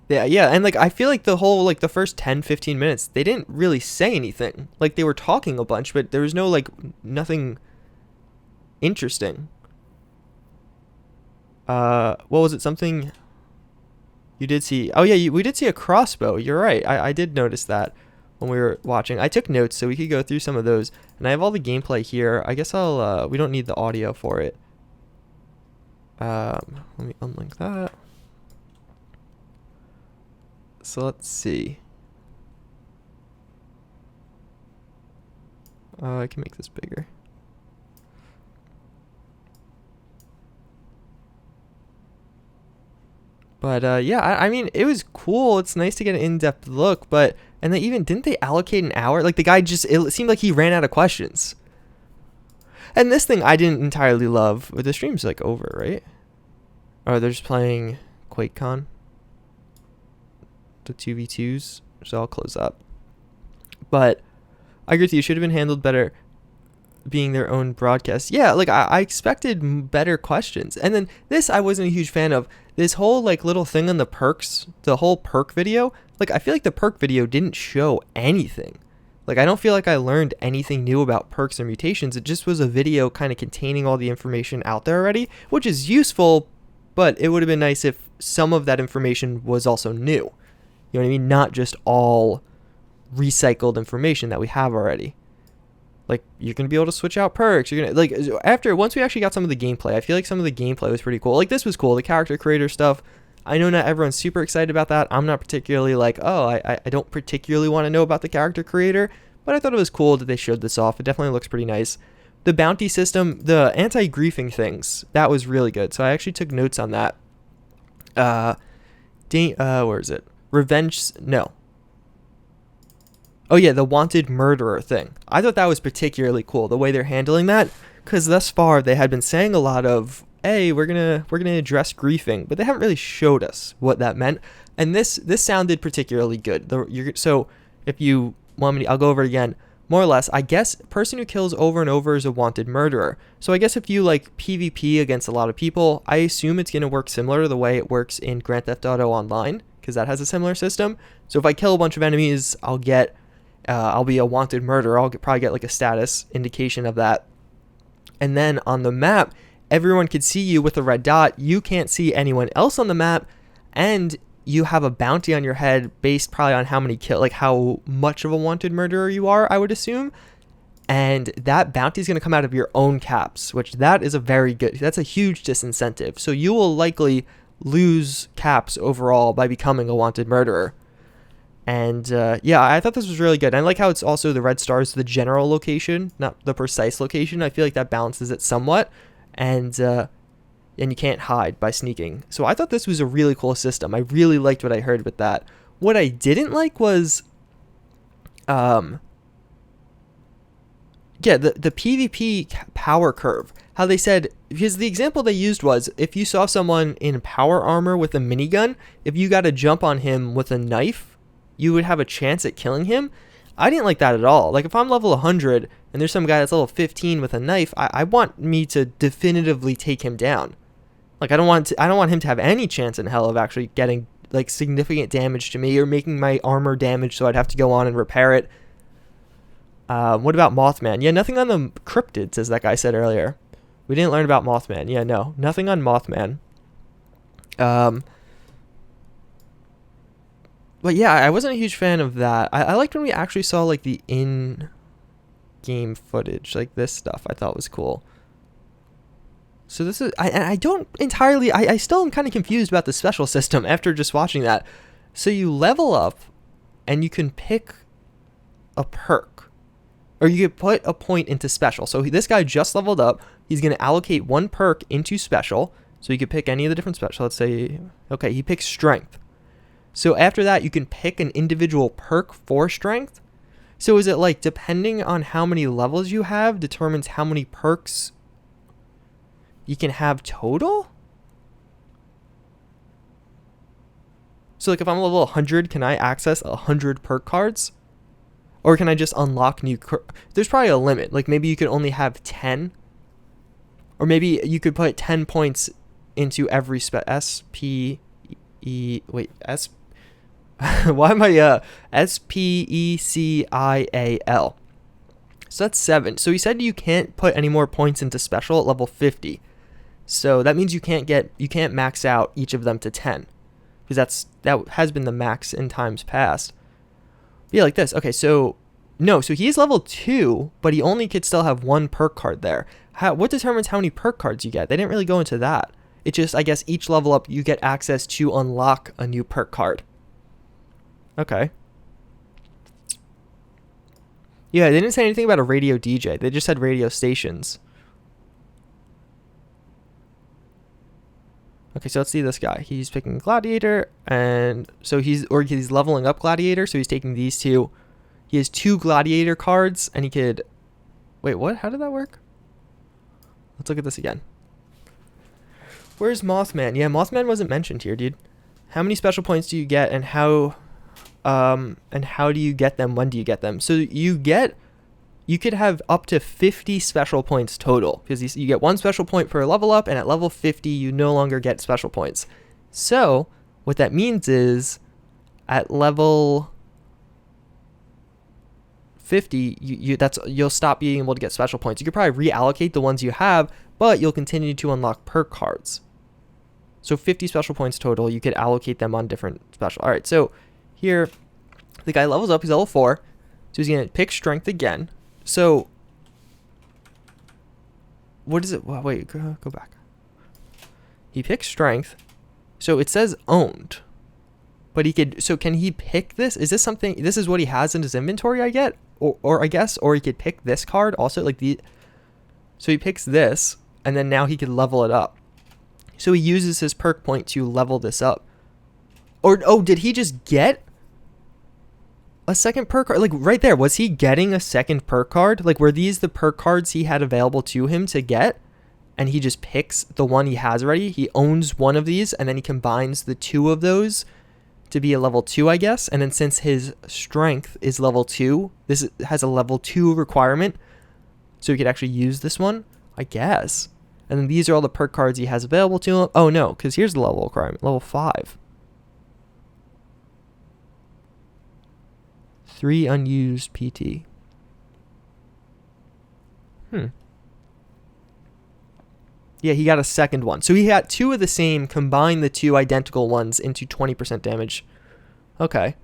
Yeah, and like I feel like the whole like the first 10-15 minutes they didn't really say anything. Like they were talking a bunch, but there was no like nothing interesting. What was it? Something you did see? Oh yeah, we did see a crossbow. You're right. I did notice that when we were watching. I took notes so we could go through some of those, and I have all the gameplay here. I guess I'll we don't need the audio for it. Let me unlink that. So let's see. I can make this bigger. But yeah, I mean, it was cool. It's nice to get an in-depth look, and didn't they allocate an hour? Like the guy it seemed like he ran out of questions. And this thing I didn't entirely love, but the stream's like over, right? Oh, they're just playing Quakecon. The 2v2s, so I'll close up. But I agree with you, it should have been handled better being their own broadcast. Yeah, like I expected better questions. And then this I wasn't a huge fan of. This whole like little thing on the perks, the whole perk video, like I feel like the perk video didn't show anything. Like I don't feel like I learned anything new about perks or mutations. It just was a video kind of containing all the information out there already, which is useful, but it would have been nice if some of that information was also new. You know what I mean? Not just all recycled information that we have already. Like, you're going to be able to switch out perks. You're going to, like, once we actually got some of the gameplay, I feel like some of the gameplay was pretty cool. Like, this was cool. The character creator stuff, I know not everyone's super excited about that. I'm not particularly like, oh, I don't particularly want to know about the character creator, but I thought it was cool that they showed this off. It definitely looks pretty nice. The bounty system, the anti-griefing things, that was really good. So I actually took notes on that. Where is it? Oh yeah, the wanted murderer thing. I thought that was particularly cool, the way they're handling that, because thus far they had been saying a lot of, hey, we're gonna address griefing, but they haven't really showed us what that meant. And this sounded particularly good. So if you want me, I'll go over it again. More or less, I guess person who kills over and over is a wanted murderer. So I guess if you like PvP against a lot of people, I assume it's gonna work similar to the way it works in Grand Theft Auto Online, because that has a similar system. So if I kill a bunch of enemies, I'll be a wanted murderer. I'll probably get like a status indication of that. And then on the map, everyone could see you with a red dot. You can't see anyone else on the map, and you have a bounty on your head based probably on how many like how much of a wanted murderer you are, I would assume. And that bounty is going to come out of your own caps, which that's a huge disincentive. So you will likely lose caps overall by becoming a wanted murderer. And yeah, I thought this was really good. I like how it's also the red stars, the general location, not the precise location. I feel like that balances it somewhat. And you can't hide by sneaking. So I thought this was a really cool system. I really liked what I heard with that. What I didn't like was, the PvP power curve. How they said, because the example they used was, if you saw someone in power armor with a minigun, if you got to jump on him with a knife, you would have a chance at killing him. I didn't like that at all. Like, if I'm level 100 and there's some guy that's level 15 with a knife, I want me to definitively take him down. Like, I don't want him to have any chance in hell of actually getting like significant damage to me or making my armor damage, so I'd have to go on and repair it. What about Mothman? Yeah, nothing on the cryptids, as that guy said earlier. We didn't learn about Mothman. Yeah, no, nothing on Mothman. But yeah, I wasn't a huge fan of that. I liked when we actually saw like the in-game footage, like this stuff. I thought was cool. So this is, I don't entirely, I still am kind of confused about the special system after just watching that. So you level up and you can pick a perk, or you could put a point into special. So this guy just leveled up. He's going to allocate one perk into special. So you could pick any of the different special. Let's say, okay, he picks strength. So after that, you can pick an individual perk for strength. So is it like depending on how many levels you have determines how many perks you can have total? So like if I'm level 100, can I access 100 perk cards? Or can I just unlock new... There's probably a limit. Like maybe you could only have 10. Or maybe you could put 10 points into every why am I SPECIAL? So that's 7. So he said you can't put any more points into special at level 50. So that means you can't max out each of them to 10. Because that has been the max in times past. Yeah, like this. Okay, so he's level 2, but he only could still have one perk card there. What determines how many perk cards you get? They didn't really go into that. It just, I guess, each level up, you get access to unlock a new perk card. Okay. Yeah, they didn't say anything about a radio DJ. They just said radio stations. Okay, so let's see this guy. He's picking Gladiator, and so he's leveling up Gladiator, so he's taking these two. He has 2 Gladiator cards, and he could... Wait, what? How did that work? Let's look at this again. Where's Mothman? Yeah, Mothman wasn't mentioned here, dude. How many special points do you get, and how do you get them? When do you get them? So you could have up to 50 special points total, because you get 1 special point per level up, and at level 50 you no longer get special points. So what that means is at level 50 you'll stop being able to get special points. You could probably reallocate the ones you have, but you'll continue to unlock perk cards. So 50 special points total. You could allocate them on different special. All right, so here the guy levels up. He's level 4. So he's going to pick strength again. So what is it? Wait, go back. He picks strength. So it says owned. But he could, so can he pick this? Is this something, this is what he has in his inventory, I get? Or I guess, or he could pick this card also, like so he picks this, and then now he could level it up. So he uses his perk point to level this up. Or, oh, did he just get a second perk card? Like right there, was he getting a second perk card? Like were these the perk cards he had available to him to get? And he just picks the one he has already? He owns one of these, and then he combines the 2 of those to be a level 2, I guess. And then since his strength is level 2, this has a level 2 requirement. So he could actually use this one, I guess. And then these are all the perk cards he has available to him. Oh no, because here's the level requirement, level 5. 3 unused PT. Yeah, he got a second one. So he got 2 of the same, combine the 2 identical ones into 20% damage. Okay.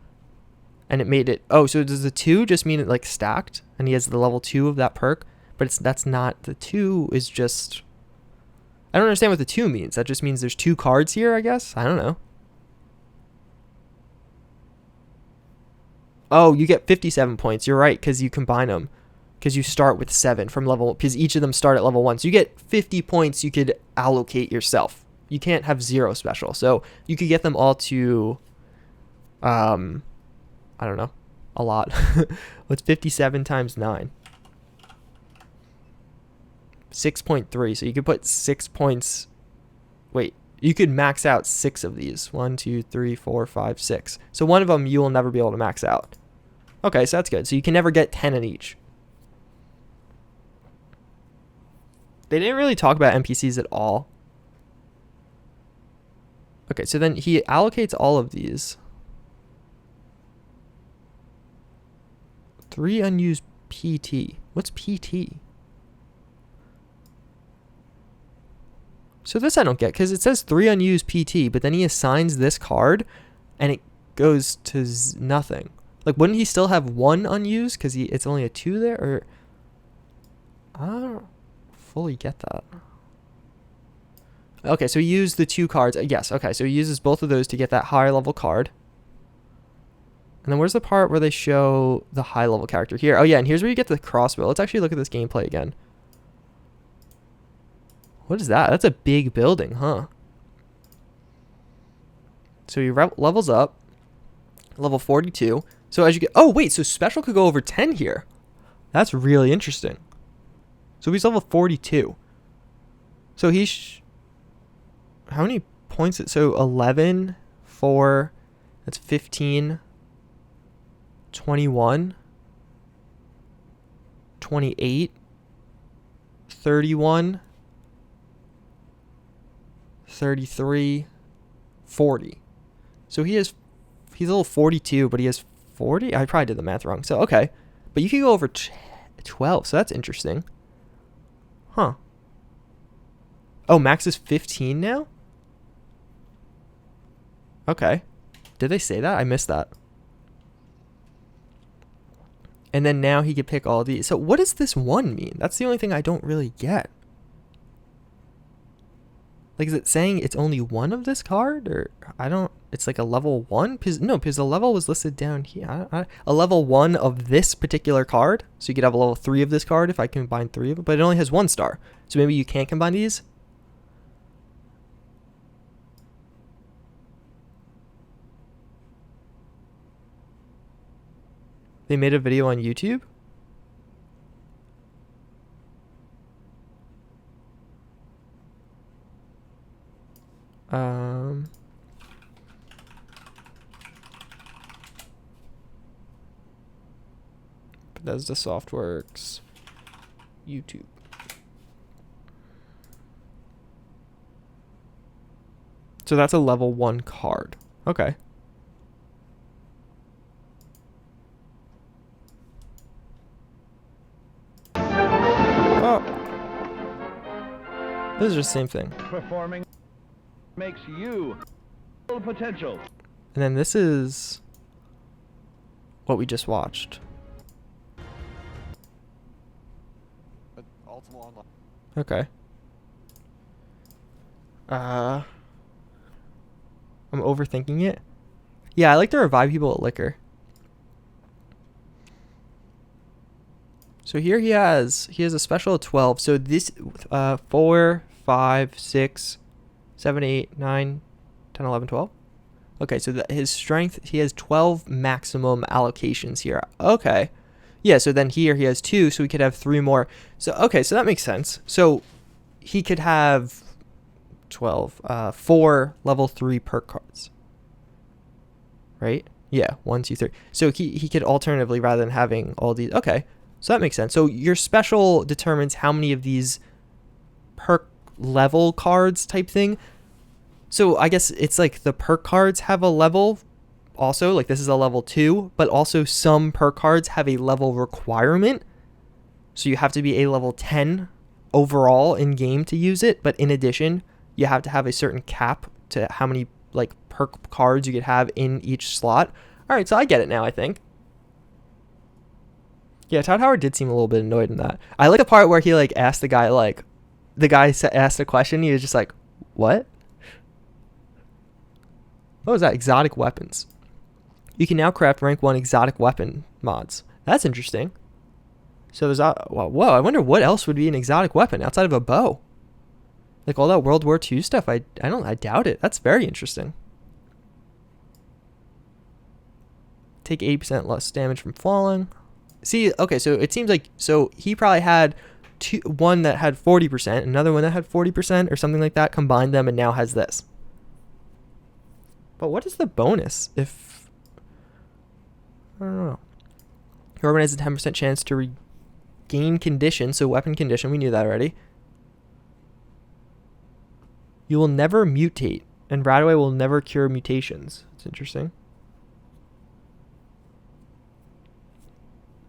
And it made it, oh, so does the 2 just mean it like stacked? And he has the level 2 of that perk? But that's not, the 2 is just, I don't understand what the 2 means. That just means there's 2 cards here, I guess? I don't know. Oh, you get 57 points. You're right, because you combine them. Because you start with 7 from level, because each of them start at level 1. So you get 50 points you could allocate yourself. You can't have 0 special. So you could get them all to, I don't know, a lot. What's 57 times 9? 6.3. So you could put 6 points. Wait, you could max out 6 of these. 1, 2, 3, 4, 5, 6. So one of them you will never be able to max out. Okay, so that's good. So you can never get 10 in each. They didn't really talk about NPCs at all. Okay, so then he allocates all of these. 3 unused PT. What's PT? So this I don't get, because it says 3 unused PT, but then he assigns this card, and it goes to nothing. Like, wouldn't he still have 1 unused, because it's only a 2 there? Or I don't fully get that. Okay, so he used the 2 cards. Yes, okay, so he uses both of those to get that higher level card. And then where's the part where they show the high level character? Here. Oh yeah, and here's where you get the crossbow. Let's actually look at this gameplay again. What is that? That's a big building, huh? So he levels up. Level 42. So as you get... Oh, wait, so special could go over 10 here. That's really interesting. So he's level 42. So he's... How many points? So 11, 4, that's 15, 21, 28, 31, 33, 40. So he's level 42, but he has 40? I probably did the math wrong. So, okay. But you can go over 12, so that's interesting. Huh. Oh, max is 15 now? Okay. Did they say that? I missed that. And then now he could pick all these. So what does this 1 mean? That's the only thing I don't really get. Like, is it saying it's only 1 of this card? Or I don't... It's like a level 1? No, because the level was listed down here. A level 1 of this particular card. So you could have a level 3 of this card if I combine 3 of them. But it only has 1 star. So maybe you can't combine these? They made a video on YouTube? Bethesda Softworks YouTube. So that's a level 1 card. Okay. Oh. This is just the same thing. Performing makes you full potential. And then this is what we just watched. But Ultima Online. Okay. I'm overthinking it. Yeah, I like to revive people with liquor. So here he has a special of 12. So this 4, 5, 6, 7, 8, 9, 10, 11, 12. Okay, so his strength, he has 12 maximum allocations here. Okay. Yeah, so then here he has 2, so we could have 3 more. So okay, so that makes sense. So he could have 12, 4 level 3 perk cards. Right? Yeah, 1, 2, 3. So he could alternatively, rather than having all these, okay. So that makes sense. So your special determines how many of these perk level cards type thing. So I guess it's like the perk cards have a level also, like this is a level 2, but also some perk cards have a level requirement. So you have to be a level 10 overall in game to use it. But in addition, you have to have a certain cap to how many like perk cards you could have in each slot. All right, so I get it now, I think. Yeah, Todd Howard did seem a little bit annoyed in that. I like the part where he like asked the guy, like, the guy asked a question. He was just like, what? What was that? Exotic weapons. You can now craft rank 1 exotic weapon mods. That's interesting. So there's, whoa, I wonder what else would be an exotic weapon outside of a bow. Like all that World War II stuff, I doubt it. That's very interesting. Take 80% less damage from falling. See, okay, so it seems like, so he probably had one that had 40%, another one that had 40% or something like that, combined them and now has this. But what is the bonus if, I don't know. Your weapon has a 10% chance to regain condition, so weapon condition, we knew that already. You will never mutate, and Radaway will never cure mutations. It's interesting.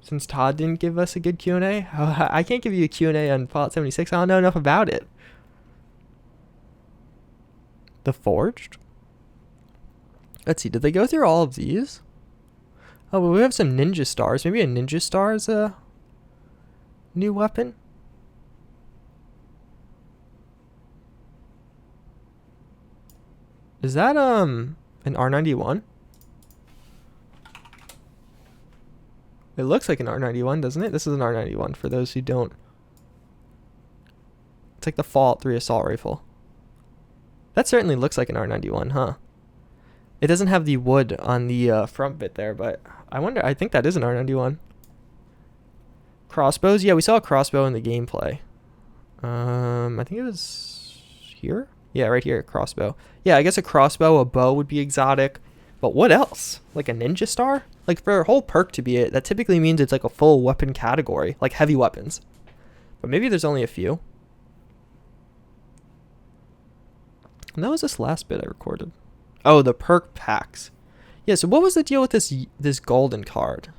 Since Todd didn't give us a good Q&A, I can't give you a Q&A on Fallout 76. I don't know enough about it. The Forged? Let's see, did they go through all of these? Oh, well, we have some ninja stars. Maybe a ninja star is a new weapon? Is that an R91? It looks like an R91, doesn't it? This is an R91 for those who don't. It's like the Fallout 3 assault rifle. That certainly looks like an R91, huh? It doesn't have the wood on the front bit there, but I think that is an R91. Crossbows? Yeah, we saw a crossbow in the gameplay. I think it was here? Yeah, right here, crossbow. Yeah, I guess a crossbow, a bow would be exotic. But what else? Like a ninja star? Like for a whole perk to be it, that typically means it's like a full weapon category, like heavy weapons. But maybe there's only a few. And that was this last bit I recorded. Oh, the perk packs. Yeah, so what was the deal with this golden card?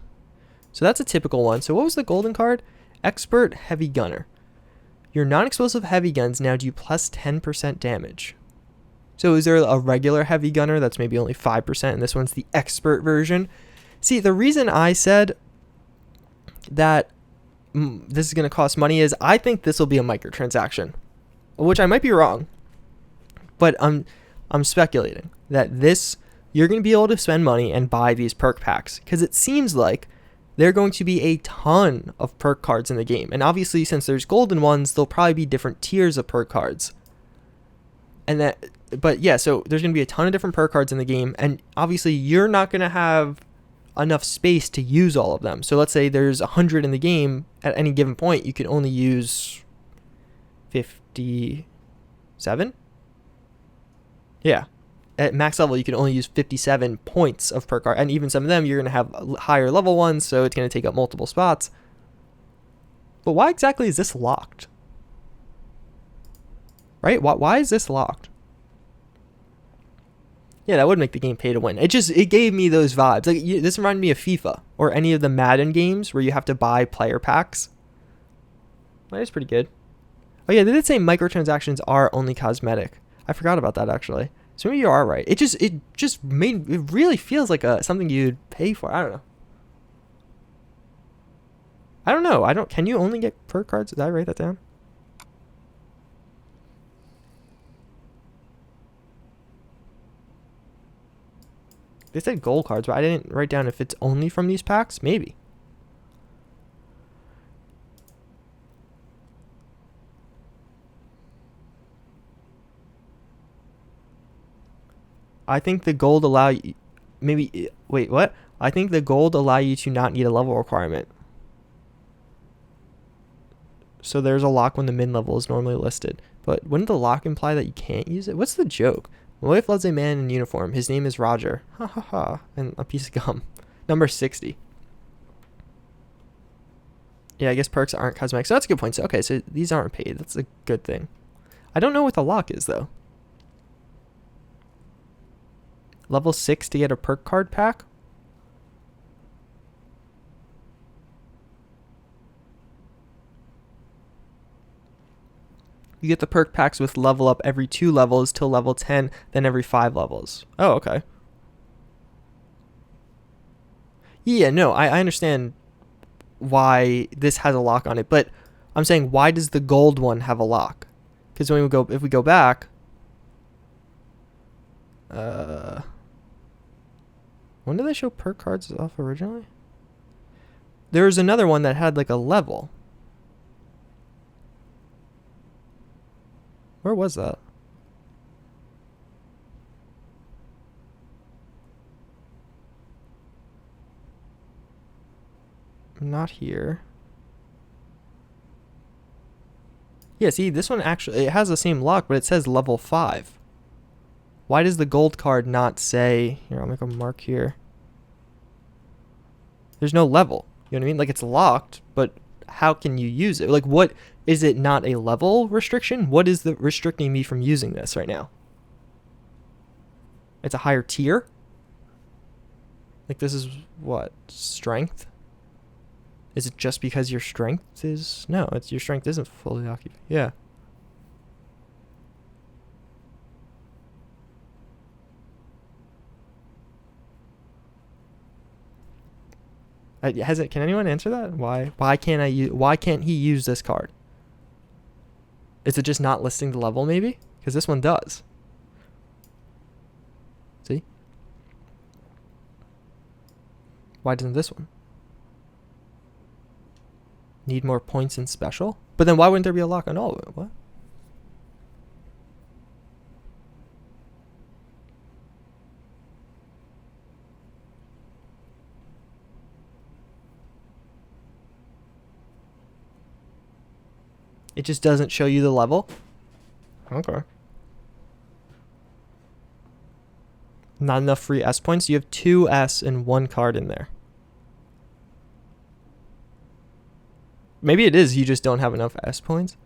So that's a typical one. So what was the golden card? Expert Heavy Gunner. Your non-explosive heavy guns now do plus 10% damage. So is there a regular heavy gunner that's maybe only 5% and this one's the expert version? See, the reason I said that this is going to cost money is I think this will be a microtransaction, which I might be wrong, but I'm speculating that this, you're going to be able to spend money and buy these perk packs because it seems like there are going to be a ton of perk cards in the game. And obviously, since there's golden ones, there'll probably be different tiers of perk cards. But yeah, so there's going to be a ton of different perk cards in the game. And obviously, you're not going to have enough space to use all of them. So let's say there's 100 in the game. At any given point, you can only use 57? Yeah. At max level, you can only use 57 points of perk card. And even some of them, you're going to have higher level ones, so it's going to take up multiple spots. But why exactly is this locked? Right? Why is this locked? Yeah, that would make the game pay to win. It gave me those vibes. Like this reminded me of FIFA or any of the Madden games where you have to buy player packs. That is pretty good. Oh yeah, they did say microtransactions are only cosmetic. I forgot about that actually. So maybe you are right. It really feels like something you'd pay for. I don't know. Can you only get perk cards? Did I write that down? They said gold cards, but I didn't write down if it's only from these packs. Maybe. I think the gold allow you... Maybe... Wait, what? I think the gold allow you to not need a level requirement. So there's a lock when the min level is normally listed. But wouldn't the lock imply that you can't use it? What's the joke? My wife loves a man in uniform. His name is Roger. Ha ha ha. And a piece of gum. Number 60. Yeah, I guess perks aren't cosmetic. So that's a good point. So, okay, so these aren't paid. That's a good thing. I don't know what the lock is, though. Level 6 to get a perk card pack? You get the perk packs with level up every 2 levels till level 10, then every 5 levels. Oh, okay. Yeah, no, I understand why this has a lock on it, but I'm saying, why does the gold one have a lock? Because if we go back, when did they show perk cards off originally? There was another one that had like a level. Where was that? Not here. Yeah, see, this one actually, it has the same lock, but it says level 5. Why does the gold card not say... Here, I'll make a mark here. There's no level. You know what I mean? Like, it's locked, but how can you use it? Like, what... Is it not a level restriction? What is the restricting me from using this right now? It's a higher tier? Like, this is what? Strength? Is it just because your strength is... No, it's your strength isn't fully occupied. Yeah. Can anyone answer that? Why can't he use this card? Is it just not listing the level maybe? Because this one does. See? Why doesn't this one? Need more points in special? But then why wouldn't there be a lock on all of it? What? It just doesn't show you the level? Okay. Not enough free S points? You have 2 S and 1 card in there. Maybe it is you just don't have enough S points.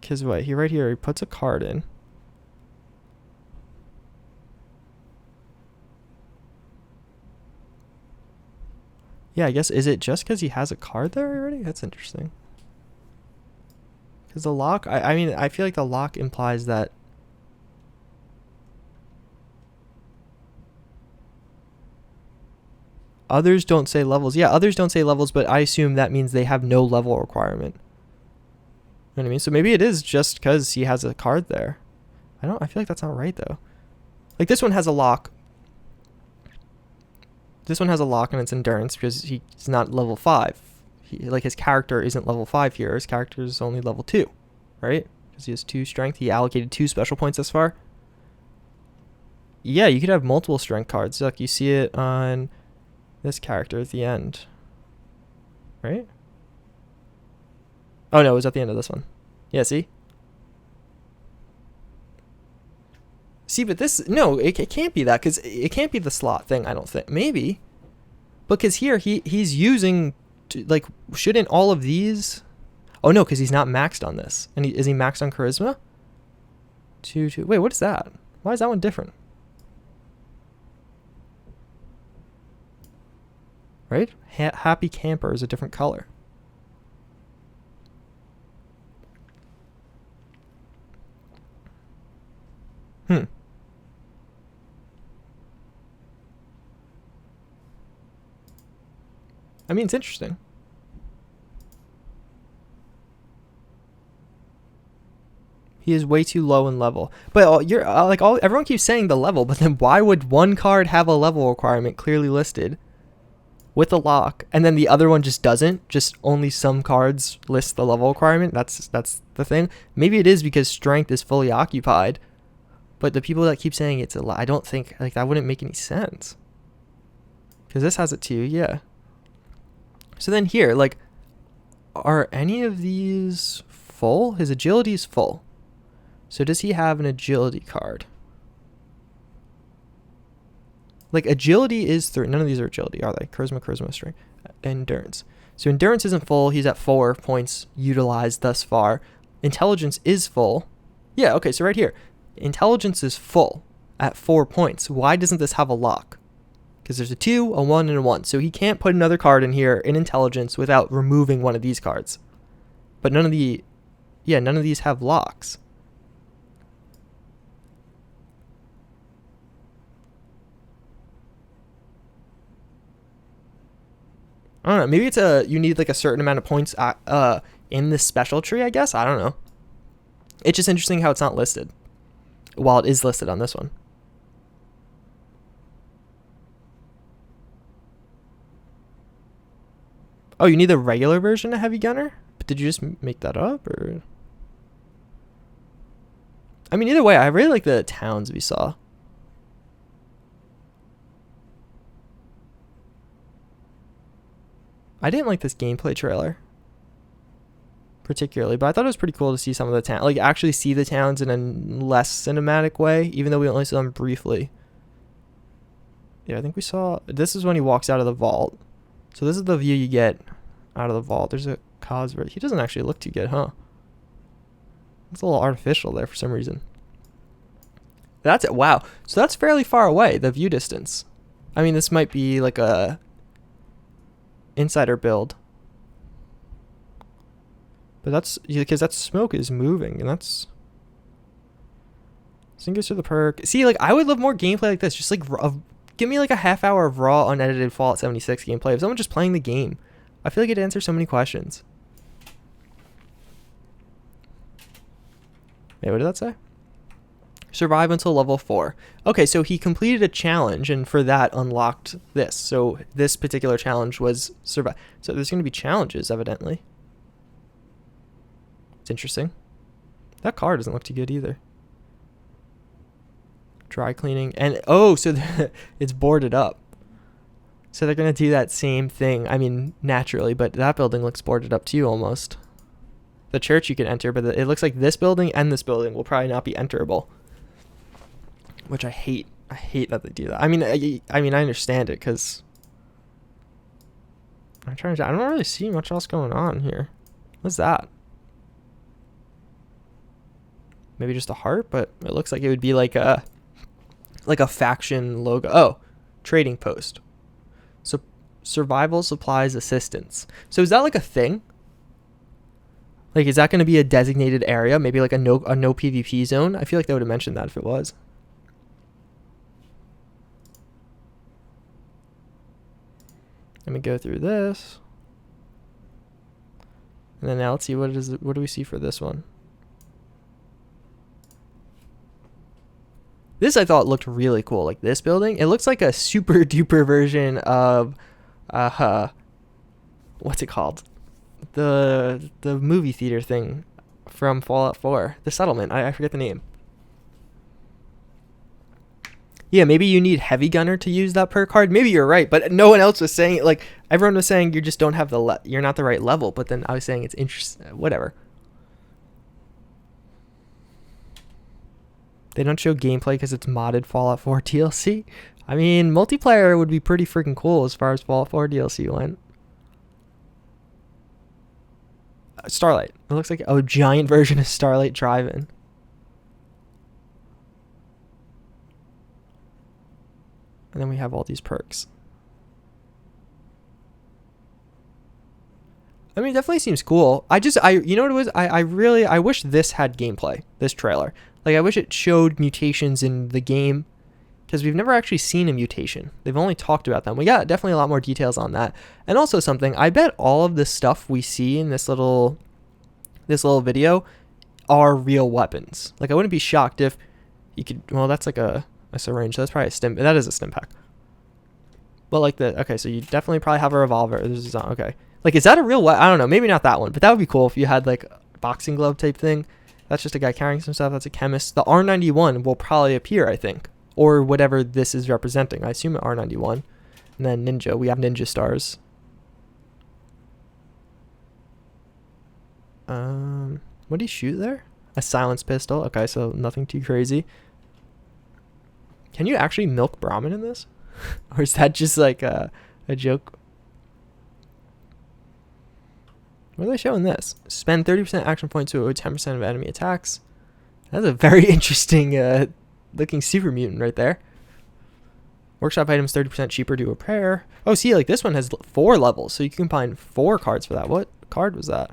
Because what? Right here, he puts a card in. Yeah, I guess, is it just because he has a card there already? That's interesting. Because the lock, I mean, I feel like the lock implies that... Others don't say levels. Yeah, others don't say levels, but I assume that means they have no level requirement. You know what I mean? So maybe it is just because he has a card there. I feel like that's not right, though. Like, this one has a lock. This one has a lock and it's endurance because he's not level 5. Like, his character isn't level 5 here. His character is only level 2, right? Because he has 2 strength. He allocated 2 special points thus far. Yeah, you could have multiple strength cards. Look, you see it on this character at the end, right? Oh, no, it was at the end of this one. Yeah, see? See, but this... No, it can't be that, because it can't be the slot thing, I don't think. Maybe. Because here, he's using... like, shouldn't all of these... Oh, no, because he's not maxed on this. And is he maxed on Charisma? 2, 2... Wait, what is that? Why is that one different? right? Happy Camper is a different color. I mean, it's interesting. He is way too low in level. But you're everyone keeps saying the level, but then why would one card have a level requirement clearly listed with a lock, and then the other one just doesn't? Just only some cards list the level requirement. That's the thing. Maybe it is because strength is fully occupied. But the people that keep saying it's a lot, I don't think that wouldn't make any sense. Because this has it too, yeah. So then here, are any of these full? His agility is full. So does he have an agility card? Agility is 3. None of these are agility, are they? Charisma, strength, endurance. So endurance isn't full. He's at 4 points utilized thus far. Intelligence is full. Yeah, okay, so right here. Intelligence is full at 4 points. Why doesn't this have a lock? Because there's a 2, a 1, and a 1. So he can't put another card in here in intelligence without removing one of these cards. But none of these have locks. I don't know. Maybe it's you need a certain amount of points in this special tree, I guess. I don't know. It's just interesting how it's not listed, while it is listed on this one. Oh, you need the regular version of Heavy Gunner? But did you just make that up, or? I mean, either way, I really like the towns we saw. I didn't like this gameplay trailer particularly, but I thought it was pretty cool to see some of the town, actually see the towns in a less cinematic way, even though we only saw them briefly. Yeah, I think we saw, this is when he walks out of the vault. So this is the view you get out of the vault. There's a Cosworth. He doesn't actually look too good, huh? It's a little artificial there for some reason. That's it. Wow. So that's fairly far away, the view distance. I mean, this might be a insider build. But that's because that smoke is moving, and that's. This thing goes through the perk. See, I would love more gameplay like this. Just give me a half hour of raw, unedited Fallout 76 gameplay of someone just playing the game. I feel like it answers so many questions. Wait, what did that say? Survive until level 4. Okay, so he completed a challenge, and for that unlocked this. So this particular challenge was survive. So there's going to be challenges, evidently. It's interesting. That car doesn't look too good either. Dry cleaning. And, so it's boarded up. So they're going to do that same thing. I mean, naturally, but that building looks boarded up too, almost. The church you can enter, but it looks like this building and this building will probably not be enterable. Which I hate. I hate that they do that. I mean, I understand it, because I don't really see much else going on here. What's that? Maybe just a heart, but it looks like it would be like a faction logo. Oh, trading post. So survival supplies assistance. So is that a thing? Is that going to be a designated area? Maybe a no PvP zone? I feel like they would have mentioned that if it was. Let me go through this. And then now let's see what do we see for this one? This I thought looked really cool. This building, it looks like a super duper version of what's it called? The movie theater thing from Fallout 4. The settlement. I forget the name. Yeah, maybe you need Heavy Gunner to use that perk card. Maybe you're right, but no one else was saying everyone was saying you just don't have you're not the right level, but then I was saying it's interesting. Whatever. They don't show gameplay because it's modded Fallout 4 DLC. I mean, multiplayer would be pretty freaking cool as far as Fallout 4 DLC went. Starlight. It looks like a giant version of Starlight Drive-In. And then we have all these perks. I mean, it definitely seems cool. You know what it was? I wish this had gameplay, this trailer. Like, I wish it showed mutations in the game, because we've never actually seen a mutation. They've only talked about them. We got definitely a lot more details on that. And also something, I bet all of the stuff we see in this little video are real weapons. Like, I wouldn't be shocked if you could, well, that's like a syringe. So that's probably a stim, that is a stim pack. But like okay, so you definitely probably have a revolver. Okay. Like, is that a real weapon? I don't know. Maybe not that one, but that would be cool if you had like a boxing glove type thing. That's just a guy carrying some stuff. That's a chemist. The R91 will probably appear, I think. Or whatever this is representing. I assume an R91. And then ninja. We have ninja stars. What did he shoot there? A silenced pistol. Okay, so nothing too crazy. Can you actually milk Brahmin in this? Or is that just like a joke? What are they showing this? Spend 30% action points to avoid 10% of enemy attacks. That's a very interesting looking super mutant right there. Workshop items 30% cheaper to repair. Oh, see, like this one has 4 levels, so you can combine 4 cards for that. What card was that?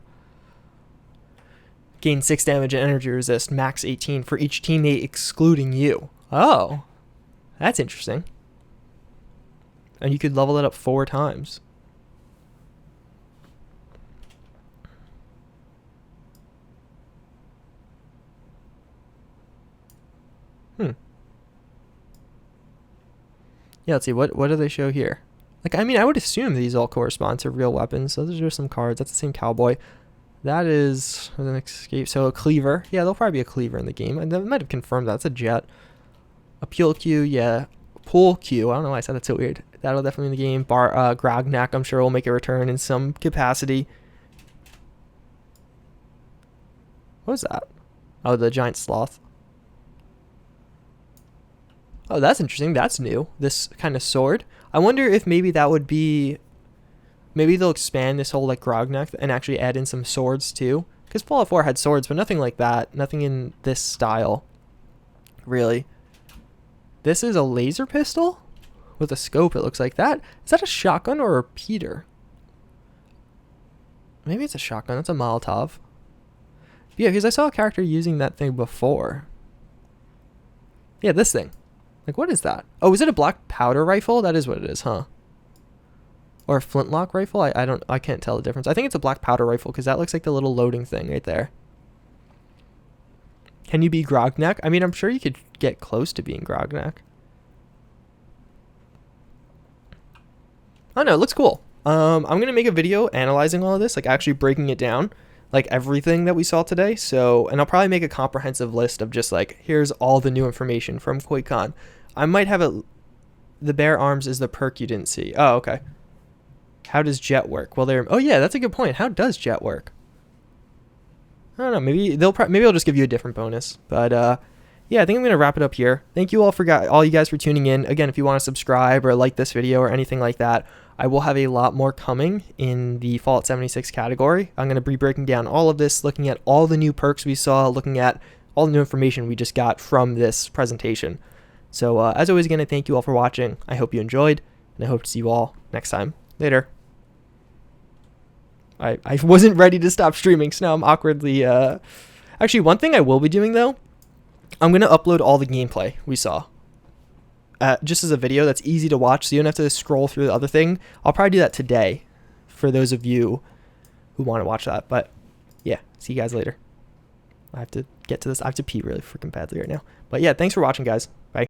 Gain 6 damage and energy resist, max 18 for each teammate excluding you. Oh, that's interesting. And you could level it up 4 times. Yeah, let's see. What do they show here? Like, I mean, I would assume these all correspond to real weapons. So those are some cards. That's the same cowboy. That is an escape. So a cleaver. Yeah, there'll probably be a cleaver in the game. And they might have confirmed that's a jet. A peel cue, yeah. Pull cue. I don't know why I said that so weird. That'll definitely in the game. Grognak, I'm sure, will make a return in some capacity. What was that? Oh, the giant sloth. Oh, that's interesting. That's new. This kind of sword. I wonder if maybe that would be... Maybe they'll expand this whole, like, Grognak and actually add in some swords, too. Because Fallout 4 had swords, but nothing like that. Nothing in this style. Really. This is a laser pistol? With a scope, it looks like that. Is that a shotgun or a repeater? Maybe it's a shotgun. That's a Molotov. Yeah, because I saw a character using that thing before. Yeah, this thing. Like, what is that? Oh, is it a black powder rifle? That is what it is, huh? Or a flintlock rifle? I can't tell the difference. I think it's a black powder rifle because that looks like the little loading thing right there. Can you be Grognak? I mean, I'm sure you could get close to being Grognak. I don't know, it looks cool. I'm going to make a video analyzing all of this, like actually breaking it down, like everything that we saw today. And I'll probably make a comprehensive list of just like, here's all the new information from Quakecon. I might have it. The bare arms is the perk you didn't see. Oh, okay. How does jet work? Well, oh yeah, that's a good point. How does jet work? I don't know. Maybe maybe I'll just give you a different bonus. But yeah, I think I'm gonna wrap it up here. Thank you all you guys for tuning in. Again, if you want to subscribe or like this video or anything like that, I will have a lot more coming in the Fallout 76 category. I'm gonna be breaking down all of this, looking at all the new perks we saw, looking at all the new information we just got from this presentation. So as always, again, I thank you all for watching. I hope you enjoyed, and I hope to see you all next time. Later. I wasn't ready to stop streaming, so now I'm awkwardly... Actually, one thing I will be doing, though, I'm going to upload all the gameplay we saw. Just as a video that's easy to watch, so you don't have to scroll through the other thing. I'll probably do that today for those of you who want to watch that. But, yeah, see you guys later. I have to get to this. I have to pee really freaking badly right now. But, yeah, thanks for watching, guys. Bye.